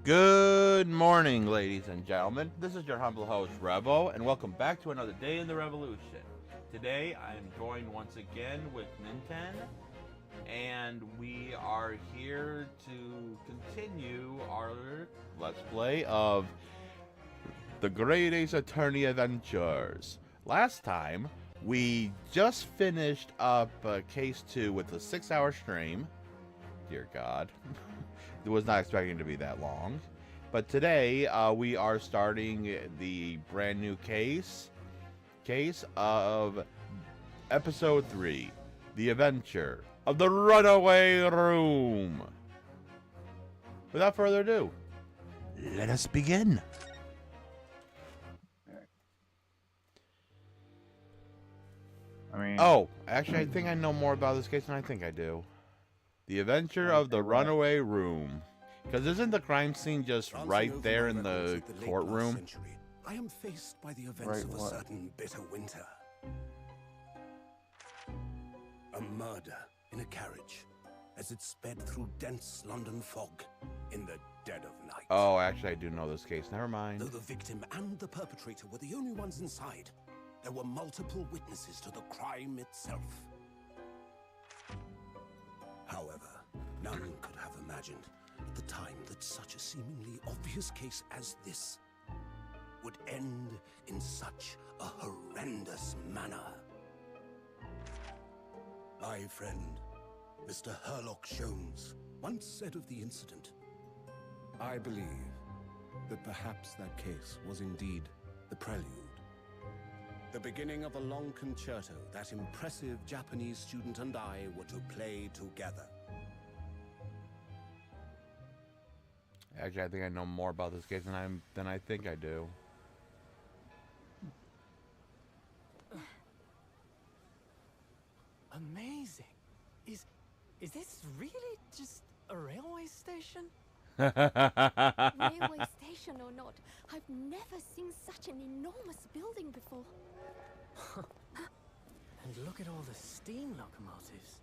Good morning, ladies and gentlemen. This is your humble host, Revo, and welcome back to another day in the revolution. Today, I am joined once again with Ninten, and we are here to continue our Let's Play of the Great Ace Attorney Adventures. Last time, we just finished up Case 2 with a 6-hour stream. Dear God. It was not expecting to be that long. But today, we are starting the brand new case of Episode 3, The Adventure of the Runaway Room. Without further ado, let us begin. Actually, I think I know more about this case than I think I do. The Adventure of the Runaway Room. Because isn't the crime scene just right there in the courtroom? I am faced by the events of a certain bitter winter. A murder in a carriage as it sped through dense London fog in the dead of night. Oh, actually, I do know this case. Never mind. Though the victim and the perpetrator were the only ones inside, there were multiple witnesses to the crime itself. However, none could have imagined at the time that such a seemingly obvious case as this would end in such a horrendous manner. My friend, Mr. Herlock Sholmes, once said of the incident, I believe that perhaps that case was indeed the prelude. The beginning of a long concerto that impressive Japanese student and I were to play together. Actually, I think I know more about this case than I think I do. Amazing. Is this really just a railway station? Railway station or not, I've never seen such an enormous building before. And look at all the steam locomotives.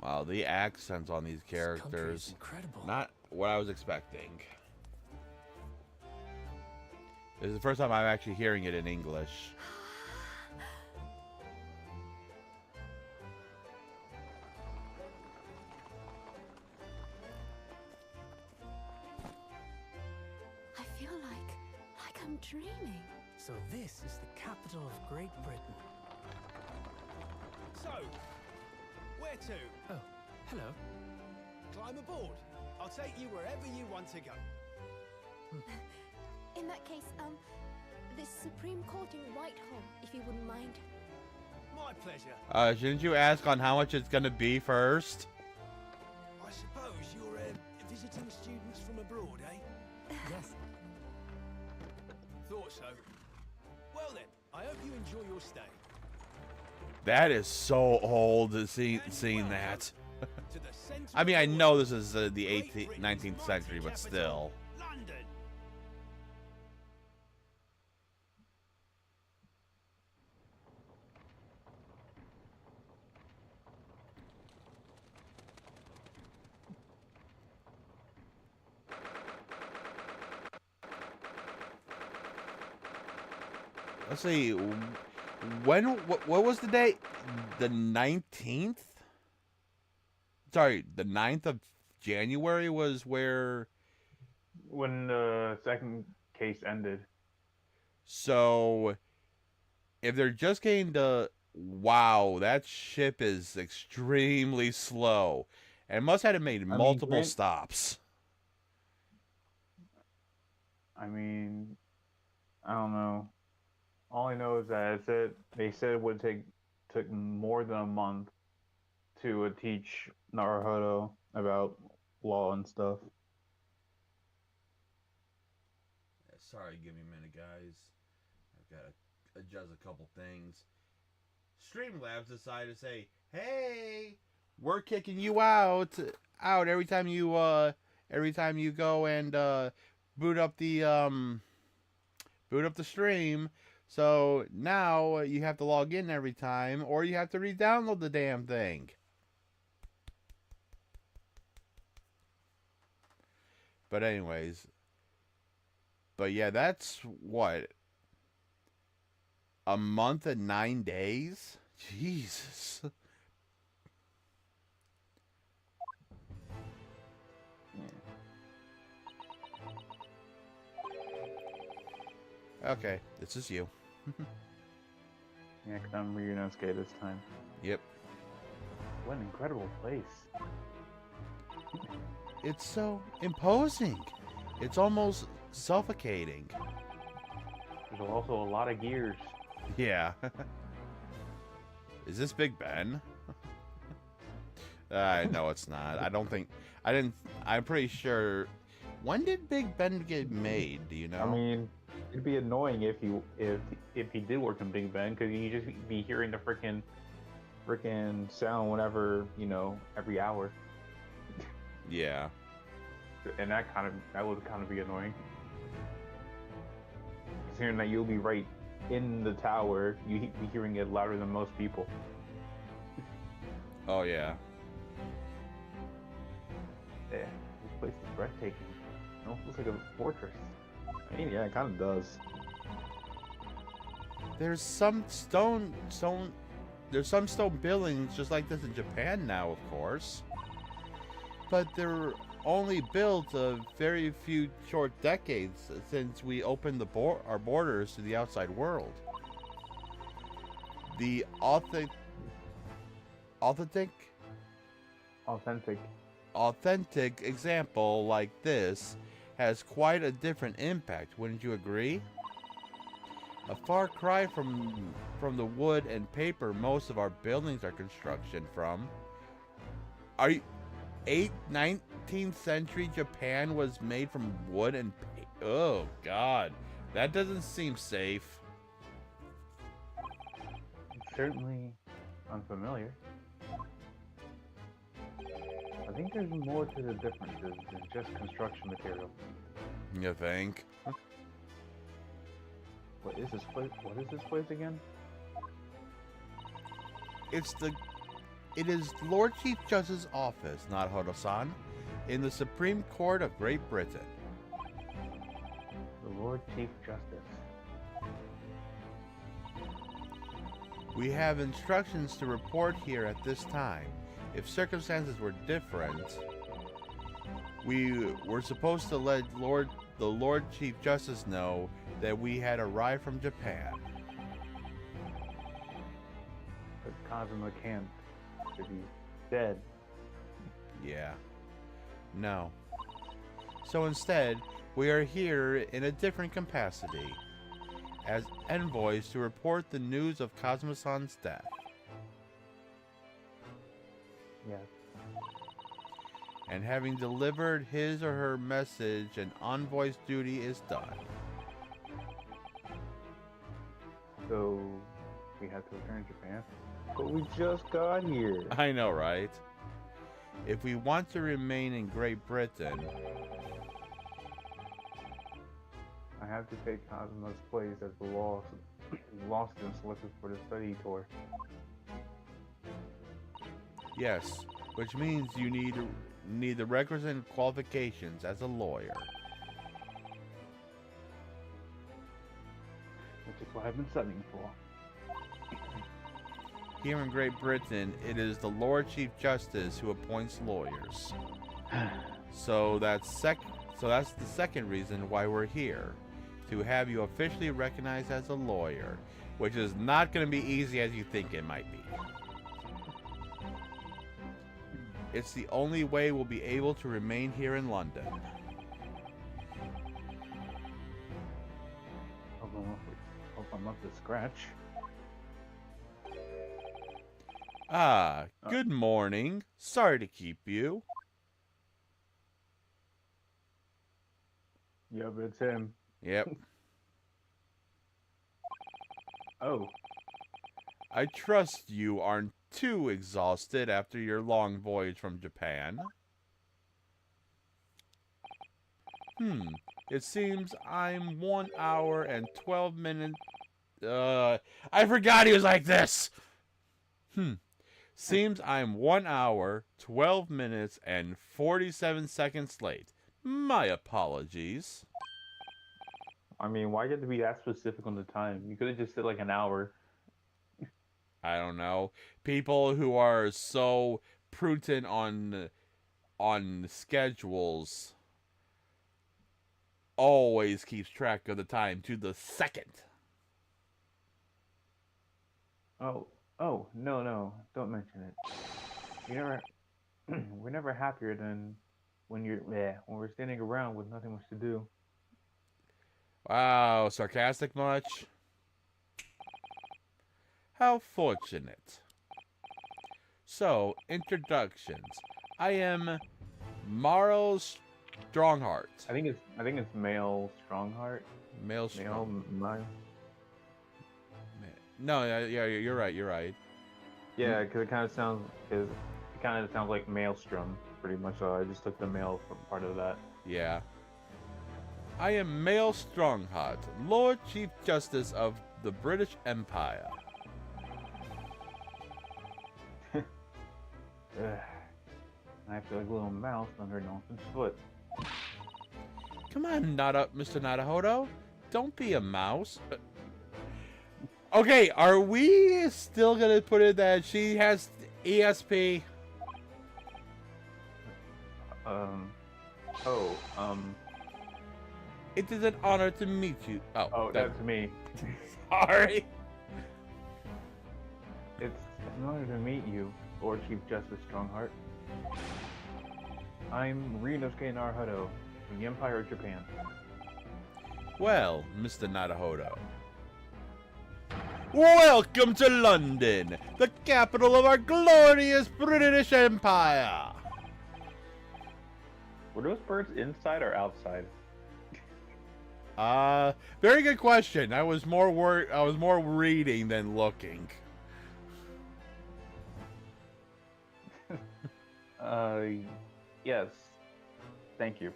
Wow, the accents on these characters. Incredible. Not what I was expecting. This is the first time I'm actually hearing it in English. I feel like I'm dreaming. So this is the capital of Great Britain. So, where to? Oh, hello. Climb aboard. I'll take you wherever you want to go. In that case, the Supreme Court in Whitehall, if you wouldn't mind. My pleasure. Shouldn't you ask on how much it's gonna be first? I suppose you're visiting students from abroad, eh? Yes. Thought so. Well then, I hope you enjoy your stay. That is so old to seeing that. I mean, I know this is the 18th, 19th century, but still. London. Let's see. What was the date? The 19th? Sorry, the 9th of January was when the second case ended. So, if they're just getting to... Wow, that ship is extremely slow. And must have made multiple stops. I mean, I don't know. All I know is that they said it would took more than a month to teach Naruhodo about law and stuff. Sorry, give me a minute, guys. I've got to adjust a couple things. Streamlabs decided to say, "Hey, we're kicking you out every time you go and boot up the stream. So now you have to log in every time, or you have to re-download the damn thing." But anyways, but yeah, that's what, a month and 9 days? Jesus. Okay, this is you. Yeah, because I'm Ryunosuke this time. Yep. What an incredible place. It's so imposing. It's almost suffocating. There's also a lot of gears. Yeah. Is this Big Ben? No, it's not. I don't think. I'm pretty sure. When did Big Ben get made? Do you know? I mean, it'd be annoying if he did work in Big Ben, because you just be hearing the freaking sound whenever, every hour, yeah. and that would kind of be annoying. Considering that you'll be right in the tower, you be hearing it louder than most people. Oh yeah. Yeah, this place is breathtaking. It almost looks like a fortress. I mean, yeah, it kind of does. There's some stone buildings just like this in Japan now, of course. But they're only built a very few short decades since we opened our borders to the outside world. The authentic example like this has quite a different impact, wouldn't you agree? A far cry from the wood and paper most of our buildings are construction from. 19th century Japan was made from wood and paper. Oh god, that doesn't seem safe. It's certainly unfamiliar. I think there's more to the differences than just construction material. You think? What is this place? What is this place again? It is Lord Chief Justice's office, Naruhodo-san, in the Supreme Court of Great Britain. The Lord Chief Justice. We have instructions to report here at this time. If circumstances were different, we were supposed to let the Lord Chief Justice know that we had arrived from Japan. But Kazuma can't, because he's dead. Yeah. No. So instead, we are here in a different capacity, as envoys to report the news of Kazuma-san's death. Yes. And having delivered his or her message, an envoy's duty is done. So, we have to return to Japan? But we just got here. I know, right? If we want to remain in Great Britain, I have to take Kazuma's place as the lost and selected for the study tour. yes, which means you need the requisite qualifications as a lawyer. Which is what I've been studying for. Here in Great Britain, it is the Lord Chief Justice who appoints lawyers. So that's the second reason why we're here, to have you officially recognized as a lawyer, which is not going to be easy as you think it might be. It's the only way we'll be able to remain here in London. Hope I'm up to scratch. Good morning. Sorry to keep you. Yep, it's him. Yep. Oh. I trust you aren't too exhausted after your long voyage from Japan. It seems I'm 1 hour and 12 minutes... I forgot he was like this! Seems I'm 1 hour, 12 minutes, and 47 seconds late. My apologies. I mean, why you have to be that specific on the time? You could have just said like an hour. I don't know. People who are so prudent on schedules always keeps track of the time to the second. Oh, no, don't mention it. We're never happier than when we're standing around with nothing much to do. Wow, sarcastic much? How fortunate. So, introductions. I am Marl Strongheart. I think it's male Strongheart. Male Male. No, yeah, you're right. Yeah, because it kind of sounds like Maelstrom, pretty much. So I just took the male from part of that. Yeah. I am Male Strongheart, Lord Chief Justice of the British Empire. I feel like a little mouse under Nelson's foot. Come on, Mr. Nadahodo. Don't be a mouse. Okay, are we still gonna put it that she has ESP? It is an honor to meet you. Oh, that's me. Sorry. It's an honor to meet you, Lord Chief Justice Strongheart. I'm Ryunosuke Naruhodo from the Empire of Japan. Well, Mr. Nadahodo. Welcome to London, the capital of our glorious British Empire. Were those birds inside or outside? Very good question. I was more reading than looking. Yes. Thank you.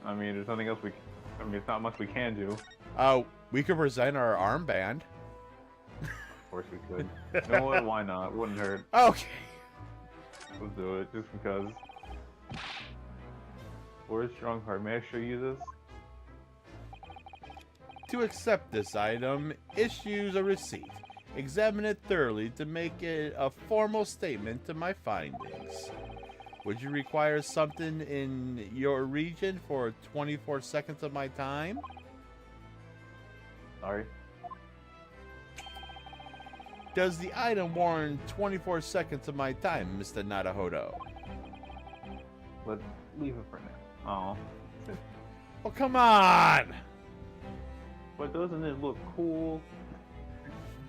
I mean, there's nothing else it's not much we can do. Oh, we could present our armband. Of course we could. You know what? Why not? Wouldn't hurt. Okay. Let's do it, just because. Lord Strongheart, may I show you this? To accept this item, issues a receipt. Examine it thoroughly to make it a formal statement to my findings. Would you require something in your region for 24 seconds of my time? Sorry. Does the item warrant 24 seconds of my time, Mr. Nadahodo? Let's leave it for now. Oh. Oh, come on! But doesn't it look cool?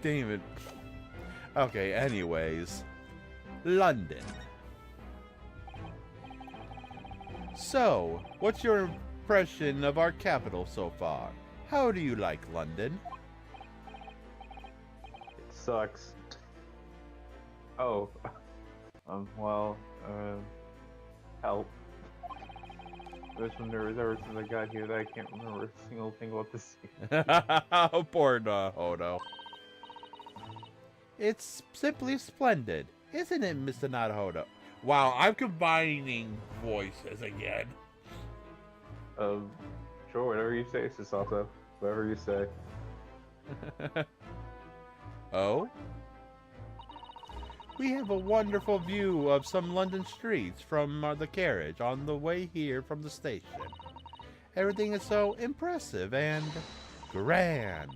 Damn it. Okay, anyways. London. So, what's your impression of our capital so far? How do you like London? It sucks. Oh. Help. There's been nervous ever since I got here that I can't remember a single thing about the city. Poor Nadahodo. It's simply splendid, isn't it, Mr. Nadahodo? Wow, I'm combining voices again. Sure, whatever you say, Sasato. Whatever you say. Oh? We have a wonderful view of some London streets from the carriage on the way here from the station. Everything is so impressive and grand.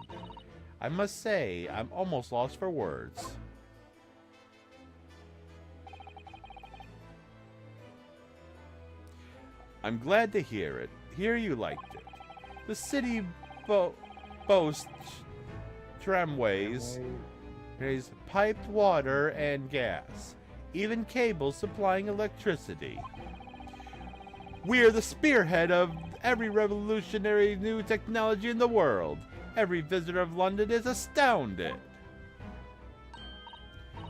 I must say, I'm almost lost for words. I'm glad to hear it. Hear you liked it. The city boasts tramways, there's piped water and gas, even cables supplying electricity. We're the spearhead of every revolutionary new technology in the world. Every visitor of London is astounded.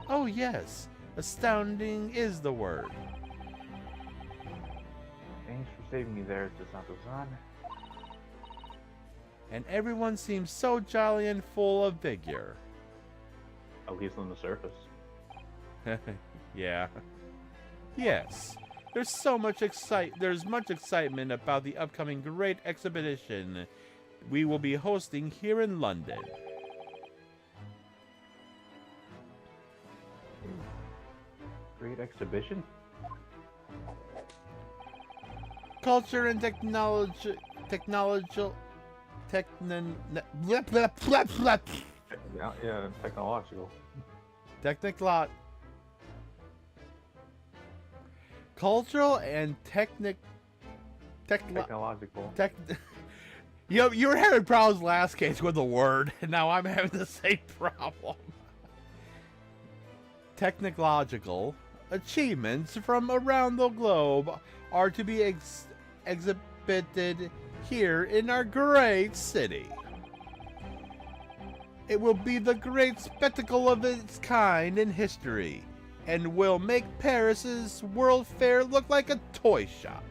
Oh yes, astounding is the word. Thanks for saving me there, Sasato-san. And everyone seems so jolly and full of vigor. At least on the surface. Yeah. Yes. There's much excitement about the upcoming great exhibition we will be hosting here in London. Great exhibition? Culture and technology, technological, Yeah, technological. technical, cultural and Technological. You were having problems last case with the word, and now I'm having the same problem. Technological achievements from around the globe are to be exhibited here in our great city. It will be the great spectacle of its kind in history, and will make Paris's World Fair look like a toy shop.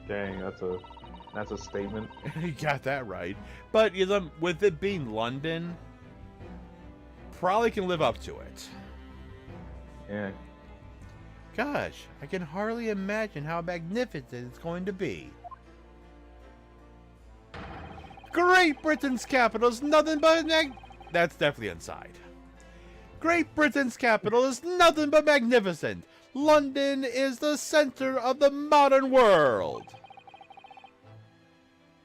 Dang, that's a statement. You got that right. But with it being London, probably can live up to it. Yeah. Gosh, I can hardly imagine how magnificent it's going to be. Great Britain's capital is nothing but That's definitely inside. Great Britain's capital is nothing but magnificent. London is the center of the modern world.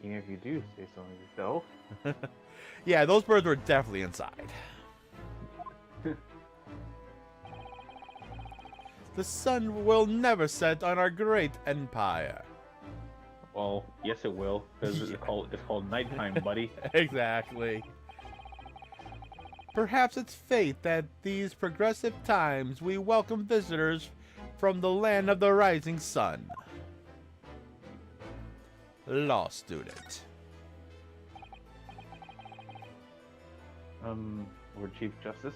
Even if you do say so yourself. Yeah, those birds were definitely inside. The sun will never set on our great empire. Well, yes it will, because it's called nighttime, buddy. Exactly. Perhaps it's fate that these progressive times we welcome visitors from the land of the rising sun. Law student. Lord Chief Justice.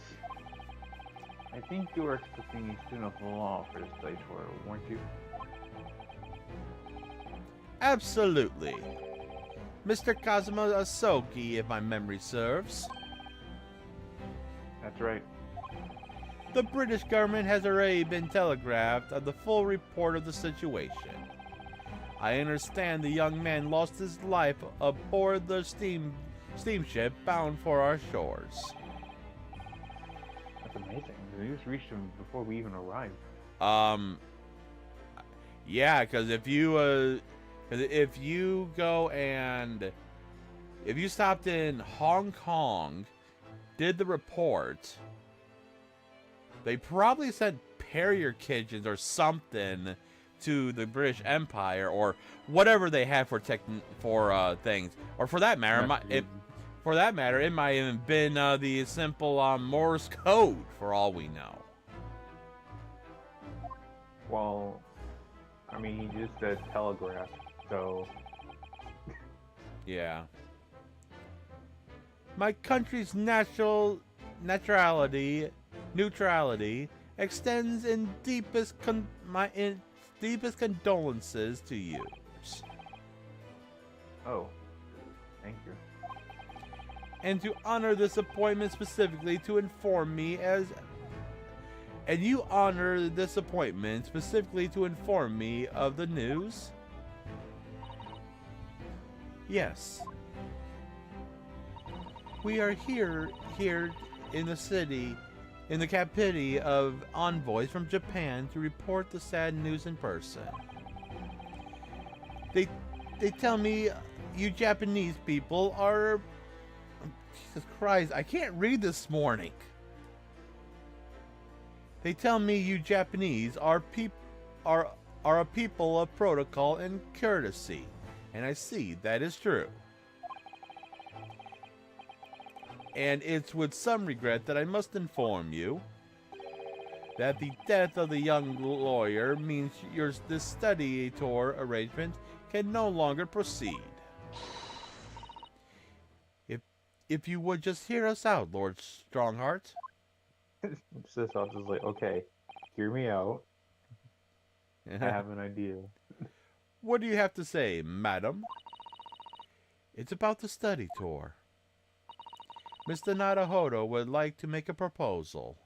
I think you were expecting a student of law for this study tour, weren't you? Absolutely. Mr. Kazuma Asoki, if my memory serves. That's right. The British government has already been telegraphed of the full report of the situation. I understand the young man lost his life aboard the steamship bound for our shores. That's amazing. We just reached him before we even arrived. Yeah, because if you go and if you stopped in Hong Kong, did the report, they probably sent Perrier Kitchens or something to the British Empire or whatever they had for things, or for that matter, it might even been the simple Morse code for all we know. Well, I mean, he just said telegraph, so... Yeah. My country's neutrality extends in deepest condolences to you. Oh, thank you. And to honor this appointment specifically to inform me and you honor this appointment specifically to inform me of the news? Yes. We are here in the city, in the captivity of envoys from Japan to report the sad news in person. They tell me you Japanese people are... Jesus Christ, I can't read this morning. They tell me you Japanese are a people of protocol and courtesy, and I see that is true. And it's with some regret that I must inform you that the death of the young lawyer means this study tour arrangement can no longer proceed. If you would just hear us out, Lord Strongheart. Sis, I was just like, okay, hear me out. I have an idea. What do you have to say, madam? It's about the study tour. Mr. Nadahodo would like to make a proposal.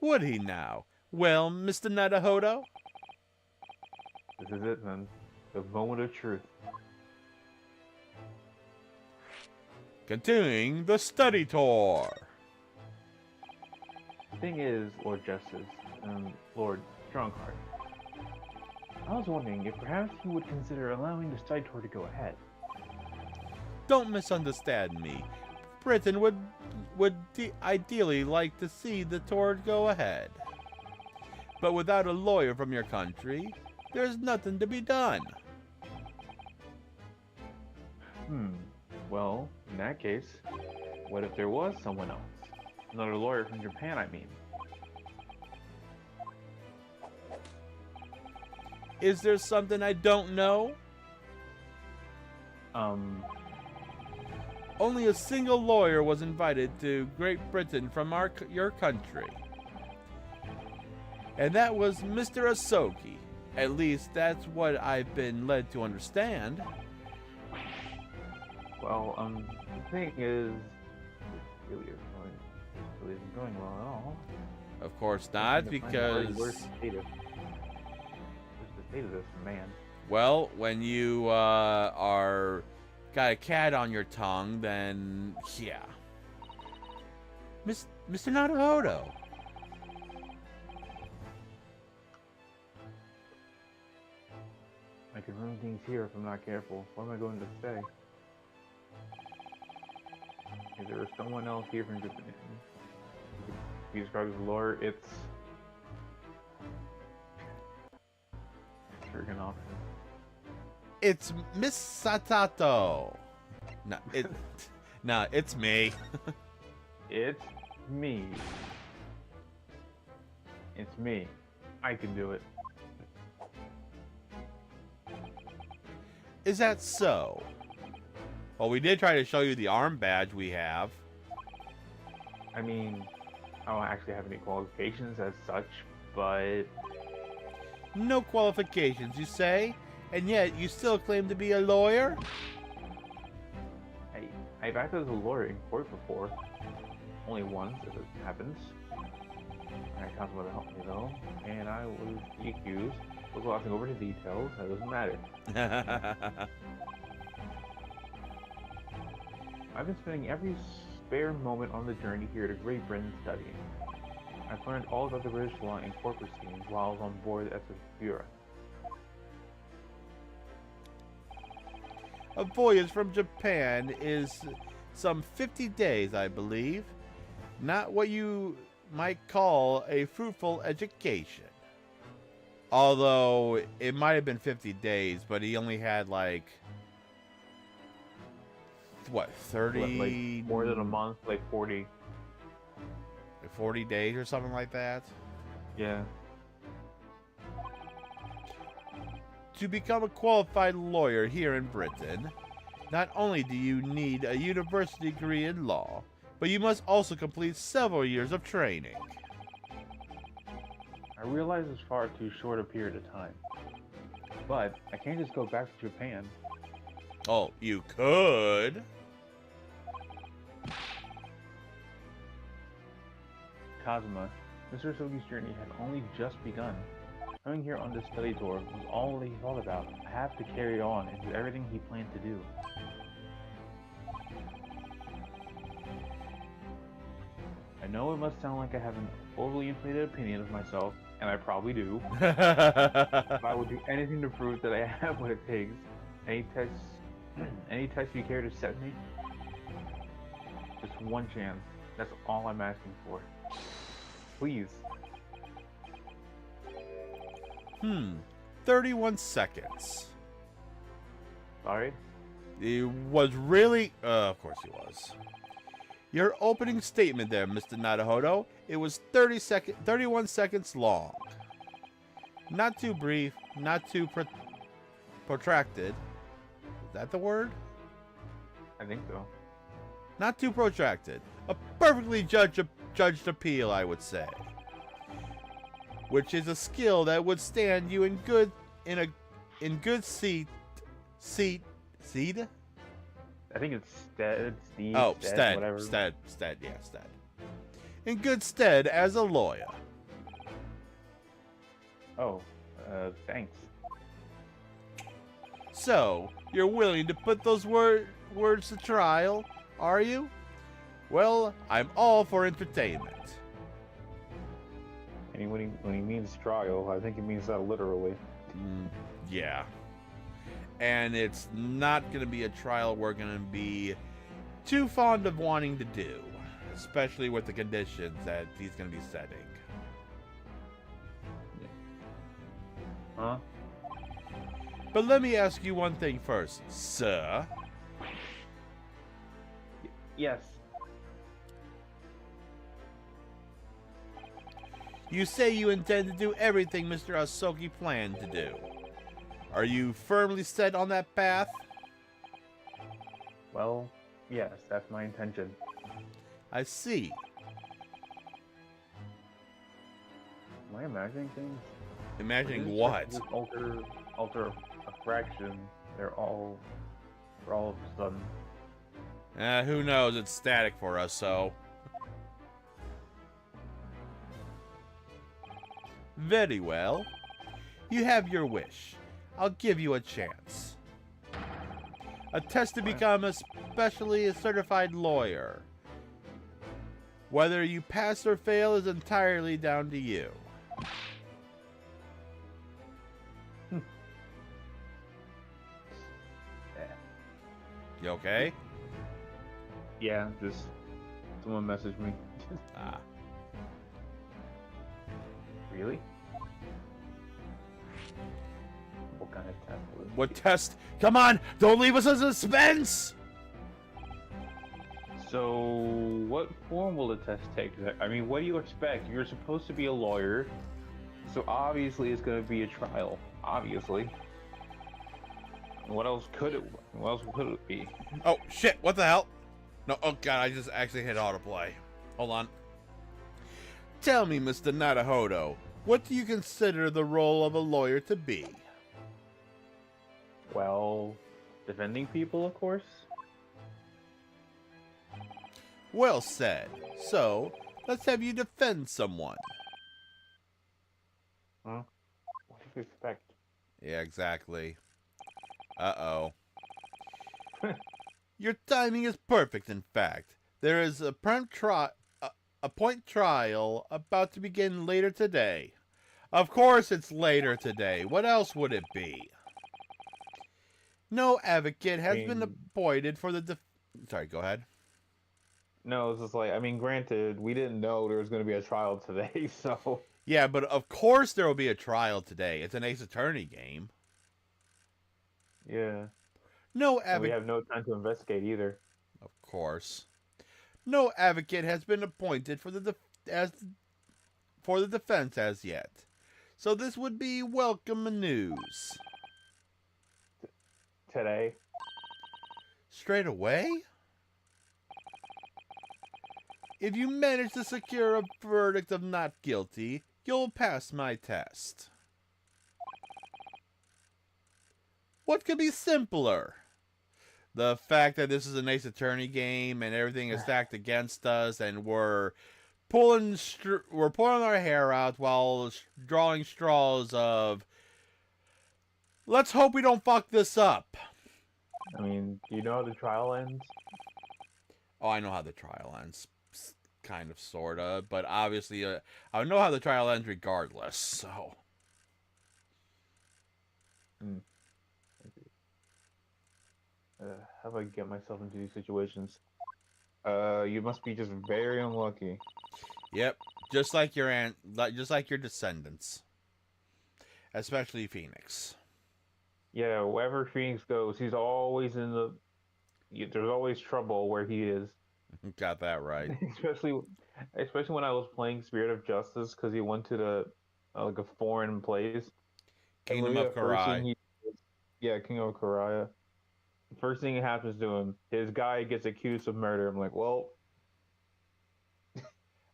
Would he now? Well, Mr. Nadahodo? This is it then. The moment of truth. Continuing the study tour. The thing is, Lord Justice, Lord Strongheart, I was wondering if perhaps you would consider allowing the study tour to go ahead. Don't misunderstand me. Britain would ideally like to see the tour go ahead. But without a lawyer from your country, there's nothing to be done. Well, in that case, what if there was someone else? Another lawyer from Japan, I mean. Is there something I don't know? Only a single lawyer was invited to Great Britain from your country. And that was Mr. Asogi. At least that's what I've been led to understand. Well, the thing is, really isn't going well at all. Of course not, because... Where's the state of this man? Well, when you got a cat on your tongue, then yeah. Mr. Naruhodo. I could ruin things here if I'm not careful. What am I going to say? If there was someone else here from Japan, be described as a lawyer, it's Shurganov. It's Miss Satato. No, it's me. It's me. It's me. I can do it. Is that so? Well, we did try to show you the arm badge we have. I mean, I don't actually have any qualifications as such, but... No qualifications, you say? And yet, you still claim to be a lawyer? I've acted as a lawyer in court before. Only once, if it happens. My counsel helped me though, and I was the accused. We're glossing over the details, that doesn't matter. I've been spending every spare moment on the journey here to Great Britain studying. I've learned all about the British law and court proceedings while I was on board the SS Bureau. A voyage from Japan is some 50 days, I believe. Not what you might call a fruitful education. Although, it might have been 50 days, but he only had like... What, 30... Like more than a month, like 40. 40 days or something like that? Yeah. To become a qualified lawyer here in Britain, not only do you need a university degree in law, but you must also complete several years of training. I realize it's far too short a period of time. But I can't just go back to Japan. Oh, you could. Kazuma, Mr. Sogi's journey had only just begun. Coming here on this study tour was all he thought about. I have to carry on and do everything he planned to do. I know it must sound like I have an overly inflated opinion of myself, and I probably do. But I would do anything to prove that I have what it takes. Any test you care to set me? Just one chance. That's all I'm asking for. Please. 31 seconds. Sorry? He was really... of course he was. Your opening statement there, Mr. Nadahodo, it was 31 seconds long. Not too brief, not too protracted. Is that the word? I think so. Not too protracted. A perfectly judged appeal, I would say. Which is a skill that would stand you in good seed. I think it's Stead, Steve, Oh, Stead, stead, whatever. stead. In good stead as a lawyer. Oh, thanks. So, you're willing to put those words to trial, are you? Well, I'm all for entertainment. And when he means trial, I think he means that literally. Yeah. And it's not going to be a trial we're going to be too fond of wanting to do, especially with the conditions that he's going to be setting. Huh? But let me ask you one thing first, sir. Yes. You say you intend to do everything Mr. Asoki planned to do. Are you firmly set on that path? Well, yes, that's my intention. I see. Am I imagining things? Imagining Just what? this alter a fraction. They're all of a sudden. Who knows? It's static for us, so. Very well. You have your wish. I'll give you a chance. A test to become a certified lawyer. Whether you pass or fail is entirely down to you. You okay? Yeah, just someone messaged me. Ah. Really? What kind of test would it What be? test? Come on! Don't leave us in suspense! So, what form will the test take? I mean, what do you expect? You're supposed to be a lawyer, so obviously it's going to be a trial. Obviously. What else could it be? Oh, shit, what the hell? No, oh god, I just actually hit autoplay. Hold on. Tell me, Mr. Nadahodo, what do you consider the role of a lawyer to be? Well, defending people, of course. Well said. So, let's have you defend someone. Huh? What do you expect? Yeah, exactly. Uh-oh. Your timing is perfect, in fact. There is a point trial about to begin later today. Of course it's later today. What else would it be? No advocate has been appointed for the Sorry, go ahead. No, it's just like, I mean, granted, we didn't know there was going to be a trial today, so... Yeah, but of course there will be a trial today. It's an Ace Attorney game. Yeah. No And we advocate... have no time to investigate either. Of course. No advocate has been appointed for the defense as yet. So this would be welcome news. Today? Straight away? If you manage to secure a verdict of not guilty, you'll pass my test. What could be simpler? The fact that this is an Ace Attorney game and everything is stacked against us, and we're pulling our hair out while drawing straws of, let's hope we don't fuck this up. I mean, do you know how the trial ends? Oh, I know how the trial ends. Kind of, sort of. But obviously, I know how the trial ends regardless, so. How do I get myself into these situations? You must be just very unlucky. Yep, just like your descendants. Especially Phoenix. Yeah, wherever Phoenix goes, he's always in the... There's always trouble where he is. Got that right. especially when I was playing Spirit of Justice, because he went to the like a foreign place. Kingdom of Karai. Yeah, Kingdom of Karai. First thing that happens to him, his guy gets accused of murder. I'm like, well.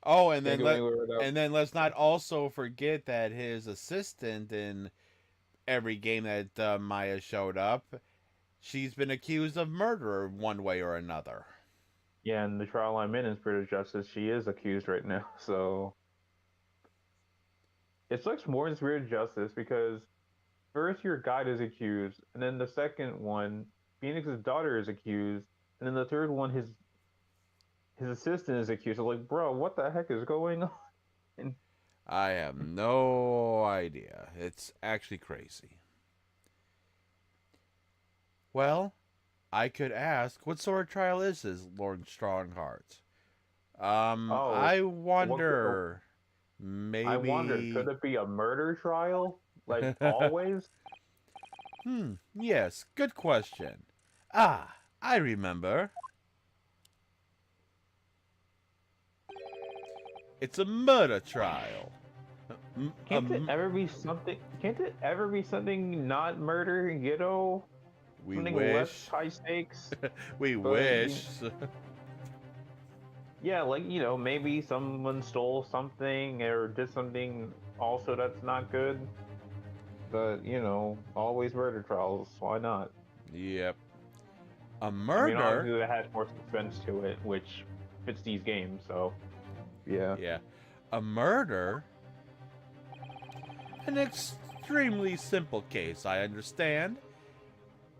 Oh, and then let's not also forget that his assistant in every game that Maya showed up, she's been accused of murder one way or another. Yeah, and the trial I'm in Spirit of Justice, she is accused right now, so... It's like more severe justice because first your guide is accused, and then the second one, Phoenix's daughter is accused, and then the third one, his assistant is accused. I'm like, bro, what the heck is going on? I have no idea. It's actually crazy. Well, I could ask, what sort of trial is this, Lord Strongheart? I wonder. Maybe. I wonder, could it be a murder trial? Like always? Yes, good question. Ah, I remember. It's a murder trial. Can't it ever be something? Can't it ever be something not murder, We something wish. less high stakes? We But, wish. Yeah, like maybe someone stole something or did something also that's not good. But always murder trials. Why not? Yep. A I mean, murder. obviously it has more suspense to it, which fits these games. So, yeah. Yeah. A murder? An extremely simple case, I understand.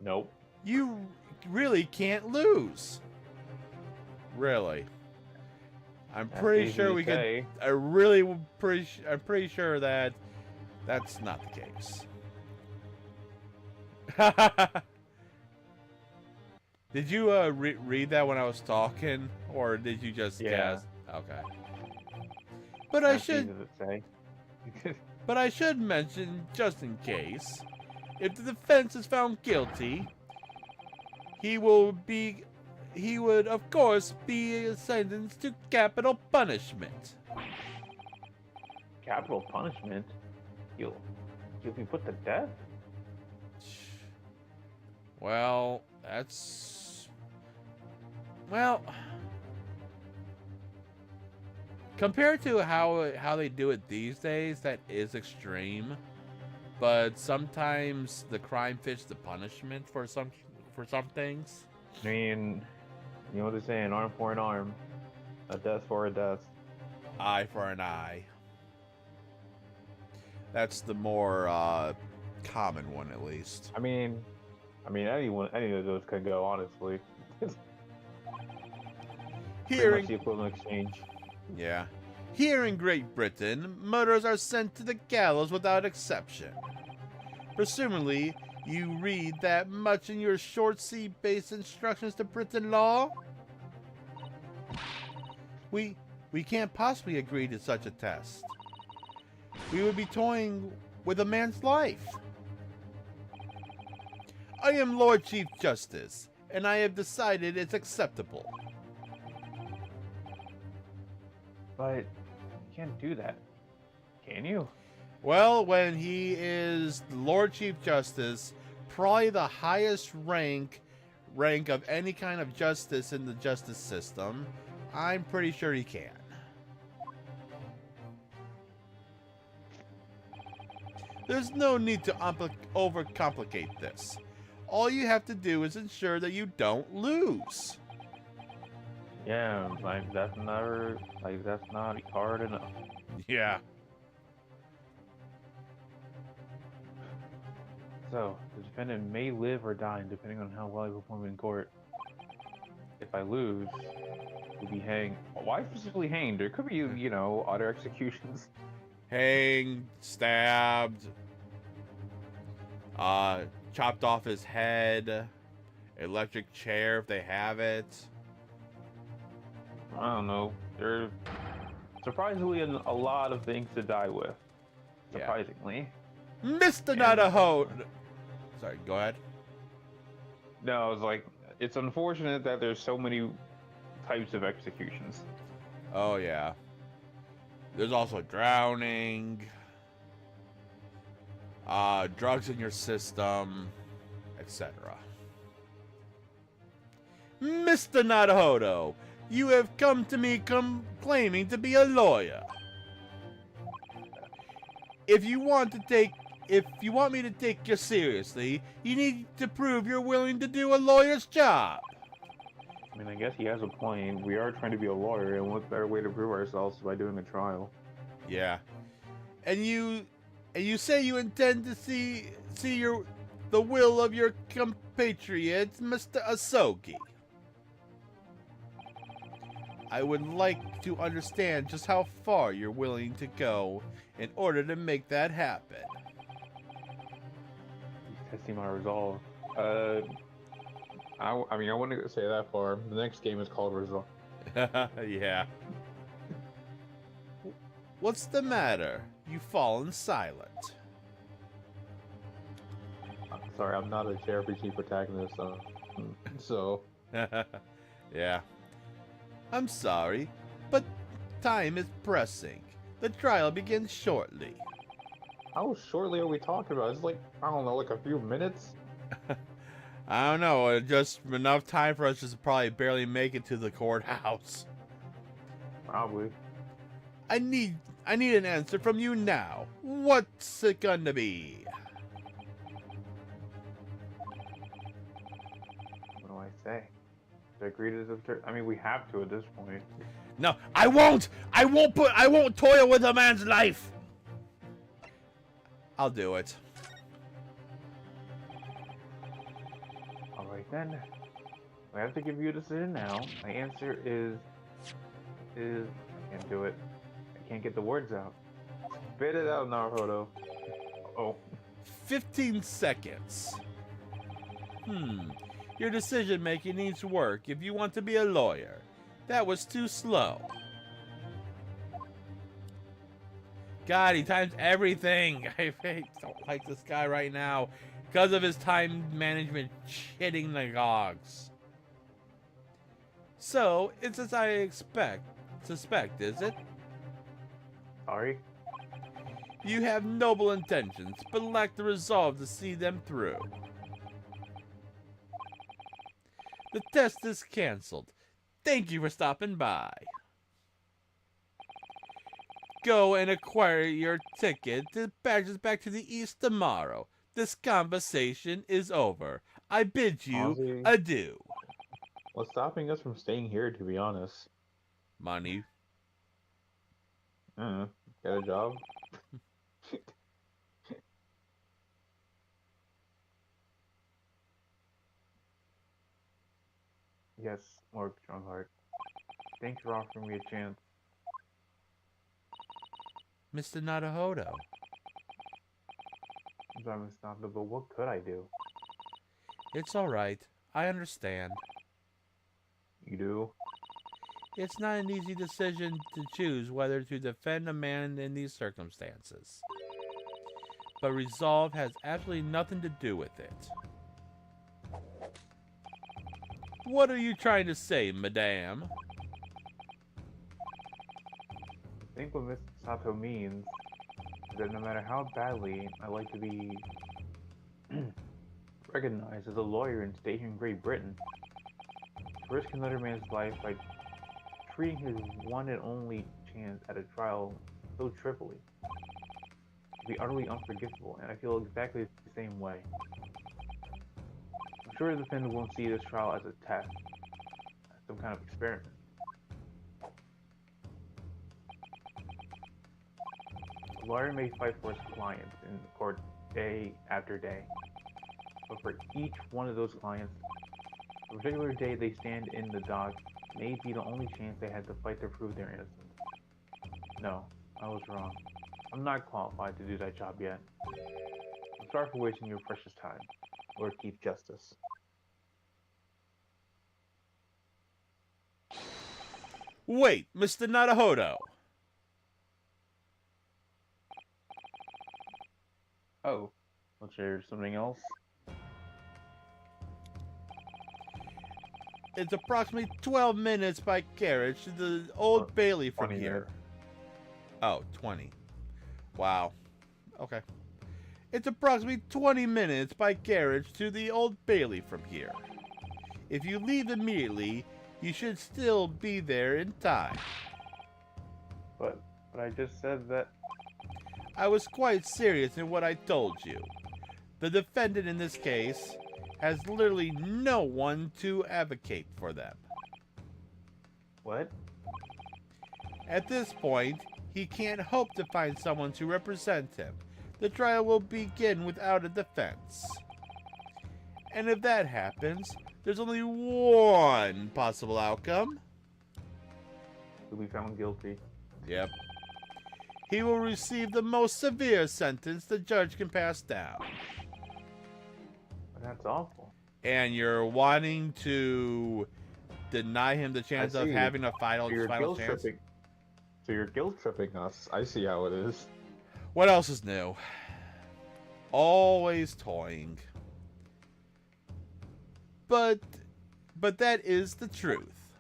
Nope. You really can't lose. Really. I'm That's pretty easy sure to we say. could. I'm pretty sure that that's not the case. Did you read that when I was talking, or did you just guess? Okay. But That's easy to say. But I should mention, just in case, if the defense is found guilty, he would, of course, be sentenced to capital punishment. Capital punishment? You'll be put to death? Well, that's... Well... Compared to how they do it these days, that is extreme. But sometimes the crime fits the punishment for some things. I mean, you know what they say, an arm for an arm, a death for a death. Eye for an eye. That's the more common one, at least. I mean, any of those could go, honestly. Pretty much the equivalent exchange. Yeah. Here in Great Britain, murderers are sent to the gallows without exception. Presumably, you read that much in your short C-based instructions to Britain law? We can't possibly agree to such a test. We would be toying with a man's life. I am Lord Chief Justice, and I have decided it's acceptable. But you can't do that, can you? Well, when he is Lord Chief Justice, probably the highest rank of any kind of justice in the justice system, I'm pretty sure he can. There's no need to overcomplicate this. All you have to do is ensure that you don't lose. Yeah, that's not hard enough. Yeah. So, the defendant may live or die depending on how well I perform in court. If I lose, he'll be hanged. Why specifically hanged? There could be, other executions. Hanged, stabbed, chopped off his head, electric chair if they have it. I don't know. There are surprisingly a lot of things to die with. Surprisingly. Mr. Nadaho! Sorry, go ahead. No, it's like, it's unfortunate that there's so many types of executions. Oh, yeah. There's also drowning, drugs in your system, etc. Mr. Nadahodo, you have come to me claiming to be a lawyer. If you want me to take you seriously, you need to prove you're willing to do a lawyer's job. I mean, I guess he has a point. We are trying to be a lawyer, and what better way to prove ourselves by doing a trial? Yeah. And you say you intend to see the will of your compatriots, Mr. Asogi. I would like to understand just how far you're willing to go in order to make that happen. He's testing my resolve. I mean, I wouldn't say that far. The next game is called Resolve. Yeah. What's the matter? You've fallen silent. I'm sorry, I'm not a JRPG protagonist, so... Yeah. I'm sorry, but time is pressing. The trial begins shortly. How shortly are we talking about? It's like, I don't know, like a few minutes? I don't know, just enough time for us to probably barely make it to the courthouse. Probably. I need an answer from you now. What's it gonna be? What do I say? To agree to this? I mean, we have to at this point. No, I won't! I won't toil with a man's life! I'll do it. Alright then. I have to give you a decision now. My answer is I can't do it. I can't get the words out. Spit it out, Naruto. Oh. 15 seconds. Your decision making needs work if you want to be a lawyer. That was too slow. God, he times everything. I don't like this guy right now because of his time management shitting the gogs. So, it's as I suspect, is it? Sorry? You have noble intentions, but lack the resolve to see them through. The test is cancelled. Thank you for stopping by. Go and acquire your ticket to badges back to the east tomorrow. This conversation is over. I bid you Ozzy. adieu. What's stopping us from staying here, to be honest? Money. Get a job? Yes, Lord Strongheart. Thanks for offering me a chance. Mr. Naruhodo. I'm unstoppable, but what could I do? It's alright. I understand. You do? It's not an easy decision to choose whether to defend a man in these circumstances. But resolve has absolutely nothing to do with it. What are you trying to say, madame? I think what Mr. Sato means is that no matter how badly I like to be recognized as a lawyer and stay here in Great Britain, to risk another man's life by treating his one and only chance at a trial so trivially would be utterly unforgivable, and I feel exactly the same way. I'm sure the defendant won't see this trial as a test, as some kind of experiment. A lawyer may fight for his clients in court day after day, but for each one of those clients, the particular day they stand in the dock may be the only chance they had to fight to prove their innocence. No, I was wrong. I'm not qualified to do that job yet. I'm sorry for wasting your precious time, Lord Chief Justice. Wait, Mr. Naruhodo. Oh, was there something else? It's approximately 12 minutes by carriage to the Old Bailey from 20 here. minutes. Oh, 20. Wow. Okay. It's approximately 20 minutes by carriage to the Old Bailey from here. If you leave immediately, you should still be there in time. But I just said that. I was quite serious in what I told you. The defendant in this case has literally no one to advocate for them. What? At this point, he can't hope to find someone to represent him. The trial will begin without a defense. And if that happens, there's only one possible outcome. He'll be found guilty. Yep. He will receive the most severe sentence the judge can pass down. That's awful. And you're wanting to deny him the chance of see. having a final You're guilt chance? tripping. So you're guilt tripping us. I see how it is. What else is new? Always toying. But that is the truth.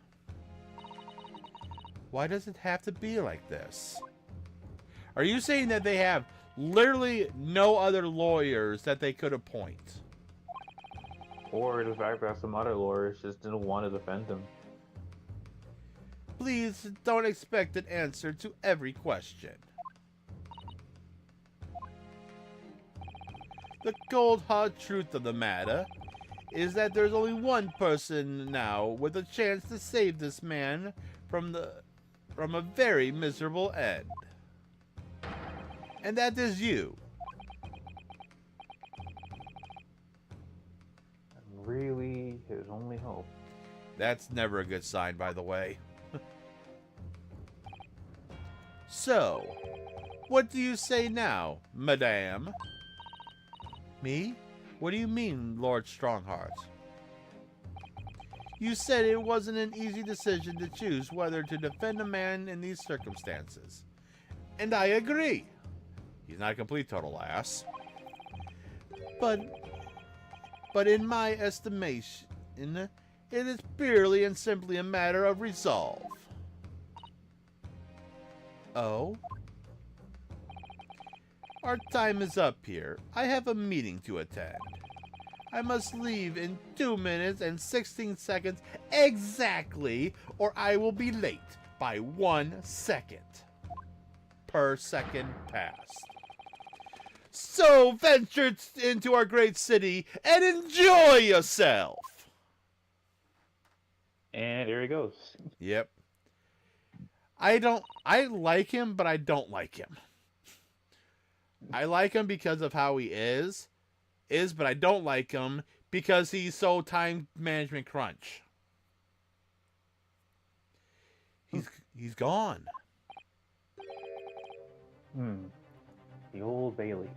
Why does it have to be like this? Are you saying that they have literally no other lawyers that they could appoint? Or the fact that some other lawyers just didn't want to defend him. Please don't expect an answer to every question. The cold hard truth of the matter is that there's only one person now with a chance to save this man from a very miserable end. And that is you. And really, his only hope. That's never a good sign, by the way. So, what do you say now, madame? Me? What do you mean, Lord Strongheart? You said it wasn't an easy decision to choose whether to defend a man in these circumstances. And I agree. He's not a complete total ass. But in my estimation, it is purely and simply a matter of resolve. Oh? Our time is up here. I have a meeting to attend. I must leave in 2 minutes and 16 seconds exactly, or I will be late by 1 second per second passed. So venture into our great city and enjoy yourself. And there he goes. Yep. I like him, but I don't like him. I like him because of how he is, but I don't like him because he's so time management crunch. He's gone. The Old Bailey.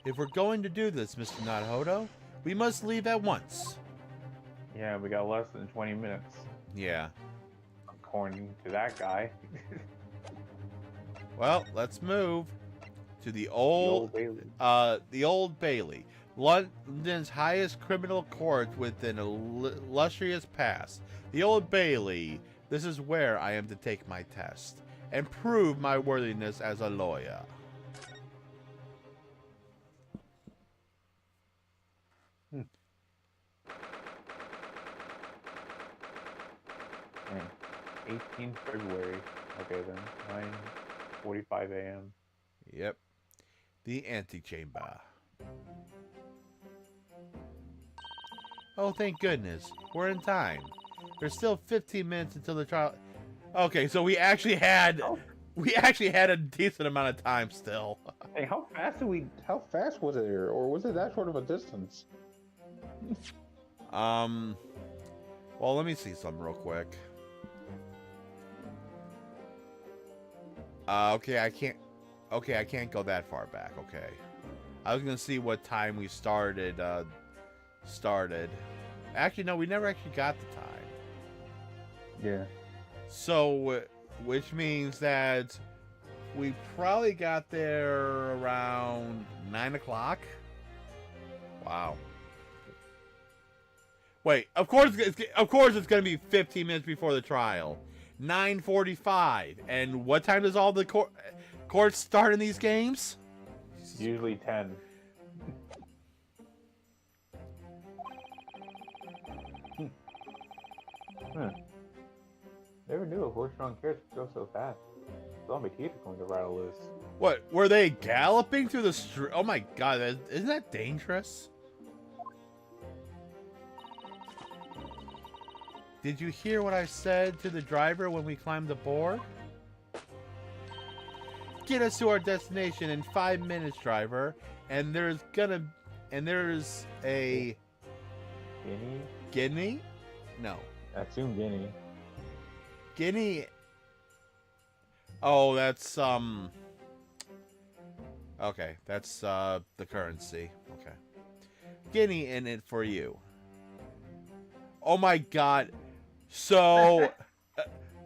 If we're going to do this, Mr. Naruhodo, we must leave at once. Yeah, we got less than 20 minutes. Yeah. According to that guy. Well, let's move to the Old Bailey, London's highest criminal court with an illustrious past. The Old Bailey. This is where I am to take my test and prove my worthiness as a lawyer. Man, 18th February. Okay then, 9:45 a.m. Yep. The antechamber. Oh, thank goodness. We're in time. There's still 15 minutes until the trial. Okay, so we actually had a decent amount of time still. Hey, how fast was it here? Or was it that short of a distance? Well, let me see something real quick. Okay, I can't go that far back. Okay. I was gonna see what time we started. Actually, no, we never actually got the time. Yeah. So, which means that we probably got there around 9 o'clock. Wow. Wait, of course it's gonna be 15 minutes before the trial. 9:45. And what time does all the courts start in these games? Usually 10. Never knew a horse-drawn carriage could go so fast. Thought my teeth were going to rattle loose. What, were they galloping through the street? Oh my god, isn't that dangerous? Did you hear what I said to the driver when we climbed aboard? Get us to our destination in 5 minutes, driver. And there's a Guinea? Guinea? No. I assume Guinea. Guinea. Oh, that's okay, that's the currency. Okay. Guinea in it for you. Oh my god. So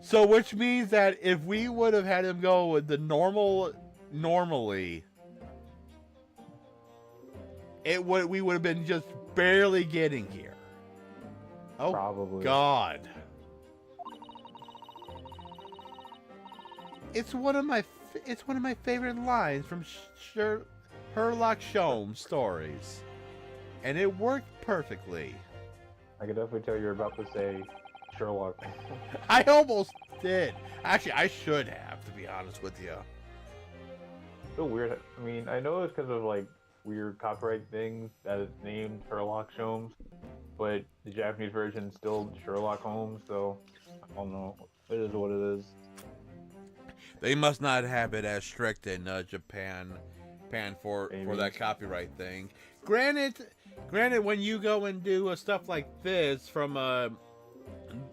so which means that if we would have had him go with the normally we would have been just barely getting here. Oh, Probably. God. It's one of my favorite lines from Sherlock Holmes stories, and it worked perfectly. I could definitely tell you're about to say Sherlock. I almost did. Actually, I should have, to be honest with you. So weird. I mean, I know it's because of like weird copyright things that it's named Sherlock Holmes, but the Japanese version is still Sherlock Holmes. So I don't know. It is what it is. They must not have it as strict in Japan for that copyright thing. Granted, when you go and do stuff like this from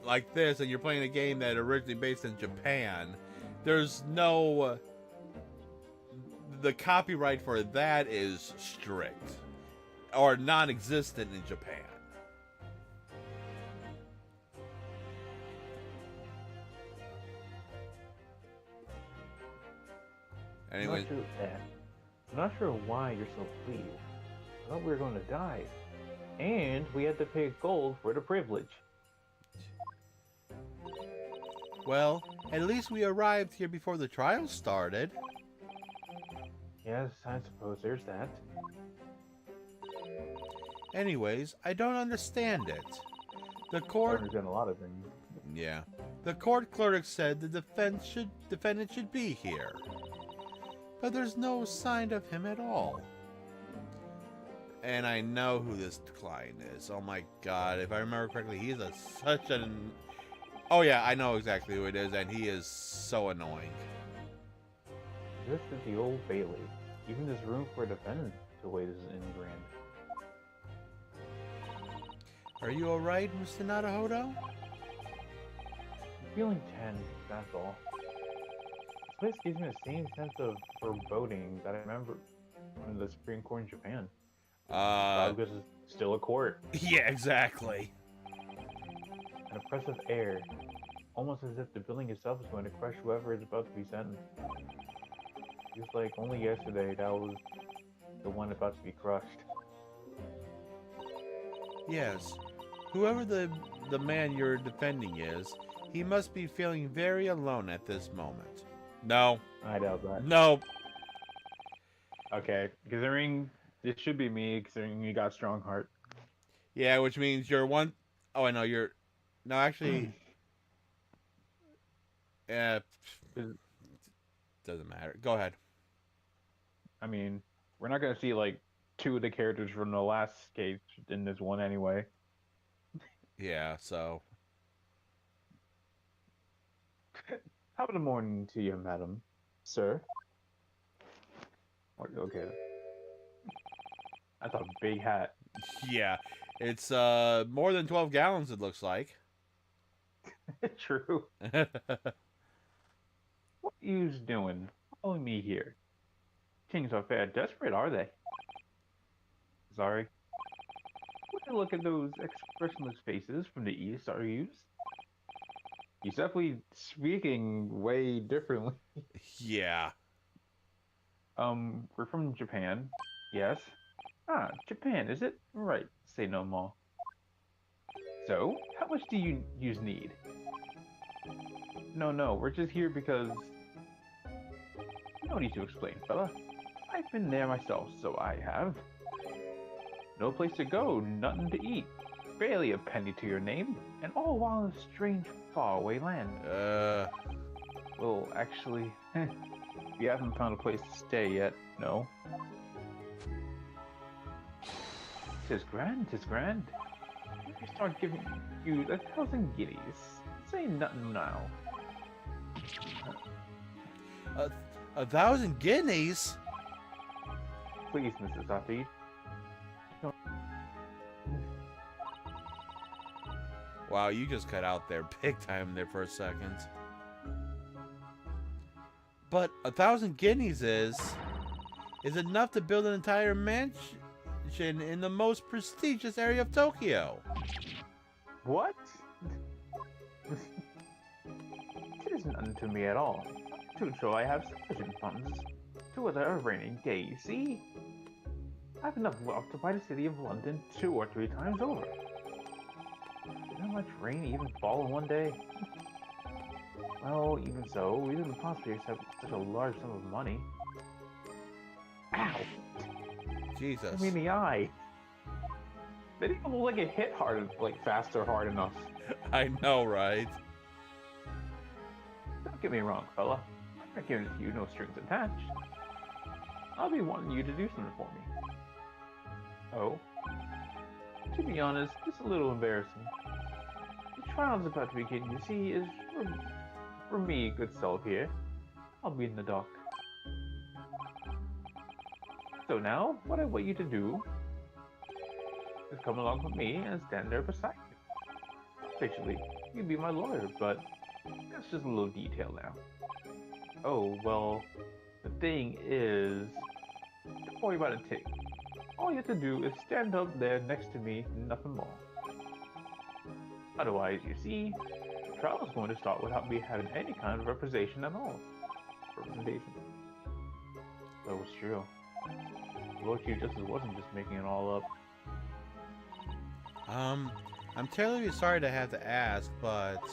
like this, and you're playing a game that originally based in Japan, there's no the copyright for that is strict or non-existent in Japan. Anyway, I'm not sure why you're so pleased. I thought we were going to die, and we had to pay gold for the privilege. well, at least we arrived here before the trial started. Yes, I suppose there's that. Anyways, I don't understand it. The I court, understand a lot of things. yeah, the court clerk said the defendant should be here, but there's no sign of him at all. And I know who this client is. Oh my god, if I remember correctly, he's such an... Oh yeah, I know exactly who it is, and he is so annoying. This is the Old Bailey. Even this room for defendants to wait is in grand. Are you alright, Mr. Naruhodo? I'm feeling tense, that's all. This place gives me the same sense of foreboding that I remember from the Supreme Court in Japan. Because it's still a court. Yeah, exactly. An oppressive air, almost as if the building itself is going to crush whoever is about to be sentenced. Just like only yesterday, that was the one about to be crushed. Yes. Whoever the man you're defending is, he must be feeling very alone at this moment. No. I doubt that. No. Okay, considering this should be me, considering you got strong heart. Yeah, which means you're one... Oh, I know, you're... No, actually... Doesn't matter. Go ahead. I mean, we're not gonna see like two of the characters from the last case in this one anyway. Yeah, so... Top of the morning to you, madam. Sir? Okay. That's a big hat. Yeah. It's more than 12 gallons, it looks like. True. What yous doing? Following me here. Things are fair desperate, are they? Sorry. Would you look at those expressionless faces from the east, are yous? He's definitely speaking way differently. Yeah. We're from Japan. Yes. Ah, Japan, is it? Right. Say no more. So, how much do you need? No, we're just here because... No need to explain, fella. I've been there myself, so I have. No place to go, nothing to eat, barely a penny to your name, and all while in a strange, faraway land. Well, actually, we haven't found a place to stay yet, no. 'Tis grand, 'tis grand. I start giving you 1,000 guineas. Say nothing now. 1,000 guineas? Please, Mrs. Safid. Wow, you just cut out there big time there for a second. But 1,000 guineas is enough to build an entire mansion in the most prestigious area of Tokyo. What? It is nothing to me at all. To show I have sufficient funds to weather a rainy day, see? I have enough wealth to buy the city of London 2 or 3 times over. Did that much rain even fall in one day? Well, even so, we didn't possibly accept such a large sum of money. Ow! Jesus. I mean the eye. They didn't even look like it hit hard, like fast or hard enough. I know, right? Don't get me wrong, fella. I'm not giving it to you, no strings attached. I'll be wanting you to do something for me. Oh? To be honest, it's a little embarrassing. The trial's about to begin, you see, is for me, good self here. I'll be in the dock. So now, what I want you to do is come along with me and stand there beside me. Officially, you'd be my lawyer, but that's just a little detail now. Oh, well, the thing is, don't worry about a thing. All you have to do is stand up there next to me, nothing more. Otherwise, you see, the trial is going to start without me having any kind of representation at all. Representation. That was true. Lord Chief Justice wasn't just making it all up. I'm terribly sorry to have to ask, but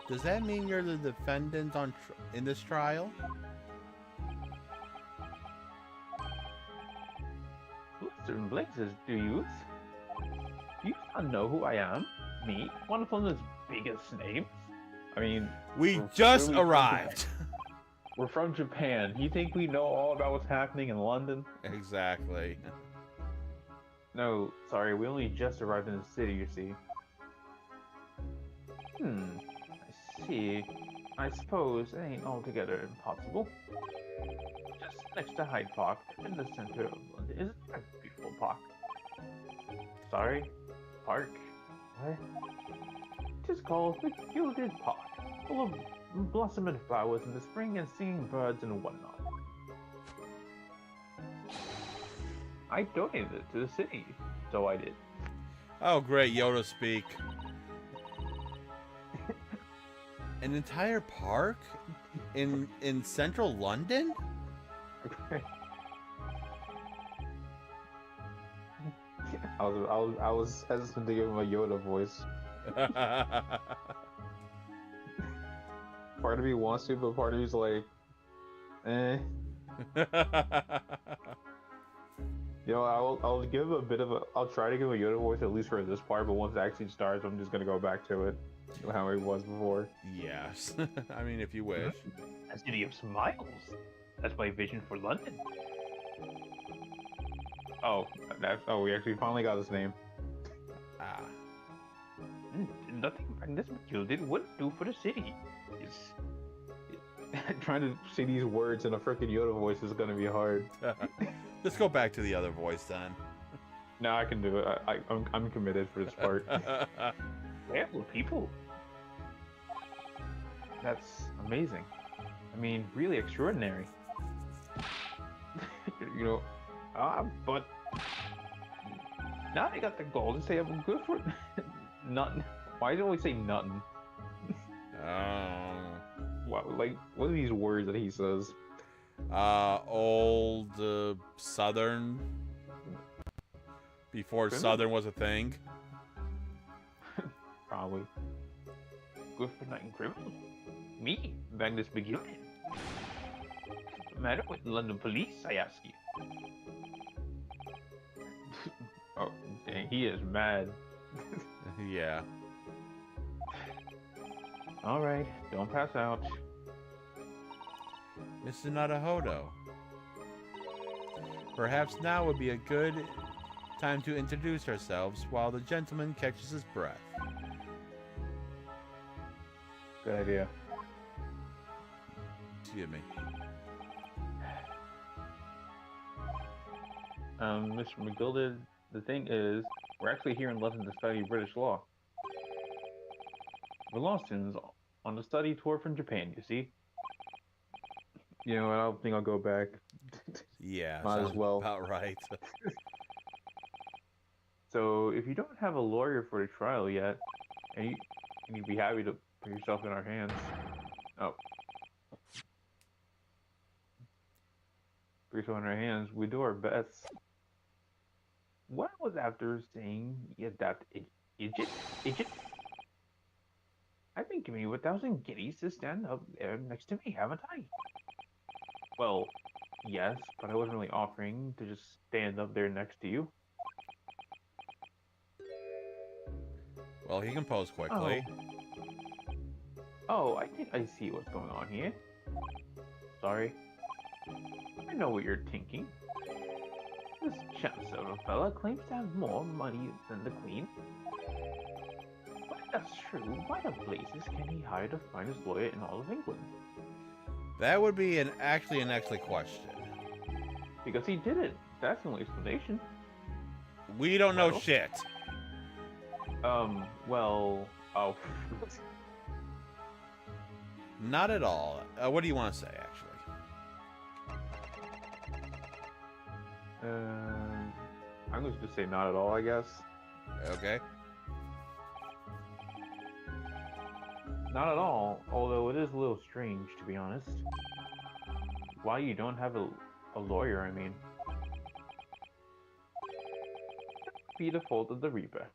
does that mean you're the defendant in this trial? Certain blazes, do you? Do you not know who I am? Me? One of London's biggest names? I mean... We just arrived! We're from Japan. You think we know all about what's happening in London? Exactly. No, sorry, we only just arrived in the city, you see. I see. I suppose it ain't altogether impossible. Just next to Hyde Park, in the center of London, is a beautiful park. Sorry? Park? What? It is called the Gilded Park, full of blossoming flowers in the spring and singing birds and whatnot. I donated it to the city, so I did. Oh, great, Yoda speak. An entire park in central London? I was hesitant to give him a Yoda voice. Part of me wants to, but part of me's like, eh. You know, I'll give him a bit of a. I'll try to give a Yoda voice at least for this part, but once it actually starts, I'm just gonna go back to it, how it was before. Yes, I mean, if you wish. A city of smiles. That's my vision for London. Oh, we actually finally got his name. Ah. Nothing Magnus Gilded wouldn't do for the city. Trying to say these words in a freaking Yoda voice is gonna be hard. Let's go back to the other voice then. No, I can do it. I'm committed for this part. Well, people. That's amazing. I mean, really extraordinary. You know, but now they got the goal to say I'm good for nothing. Why do you always say nothing? What are these words that he says? Old Southern. Before Criminal? Southern was a thing. Probably. Good for nothing criminal. Me, Magnus McGillian. What's the matter with London police, I ask you? Oh, dang, he is mad. Yeah. Alright, don't pass out. Mr. Naruhodo. Perhaps now would be a good time to introduce ourselves while the gentleman catches his breath. Good idea. Excuse me. Mr. McGilded, the thing is, we're actually here in London to study British law. We're law students on a study tour from Japan, you see? You know what, I don't think I'll go back. Yeah, Might as sounds well. about right. So, if you don't have a lawyer for the trial yet, and you'd be happy to put yourself in our hands. Oh. Put yourself in our hands, we do our best. What was after saying you adapt Egypt? I've been giving you 1,000 guineas to stand up there next to me, haven't I? Well, yes, but I wasn't really offering to just stand up there next to you. Well, he can pose quickly. Oh, I think I see what's going on here. Sorry. I know what you're thinking. This Chancellor fella claims to have more money than the Queen. But if that's true, why the blazes can he hire the finest lawyer in all of England? That would be actually an excellent question. Because he did it. That's the only explanation. We don't know Well? shit. Well, oh. Not at all. What do you want to say, actually? I'm going to just say not at all, I guess. Okay. Not at all, although it is a little strange, to be honest. Why you don't have a lawyer, I mean. Be the fault of the Reaper.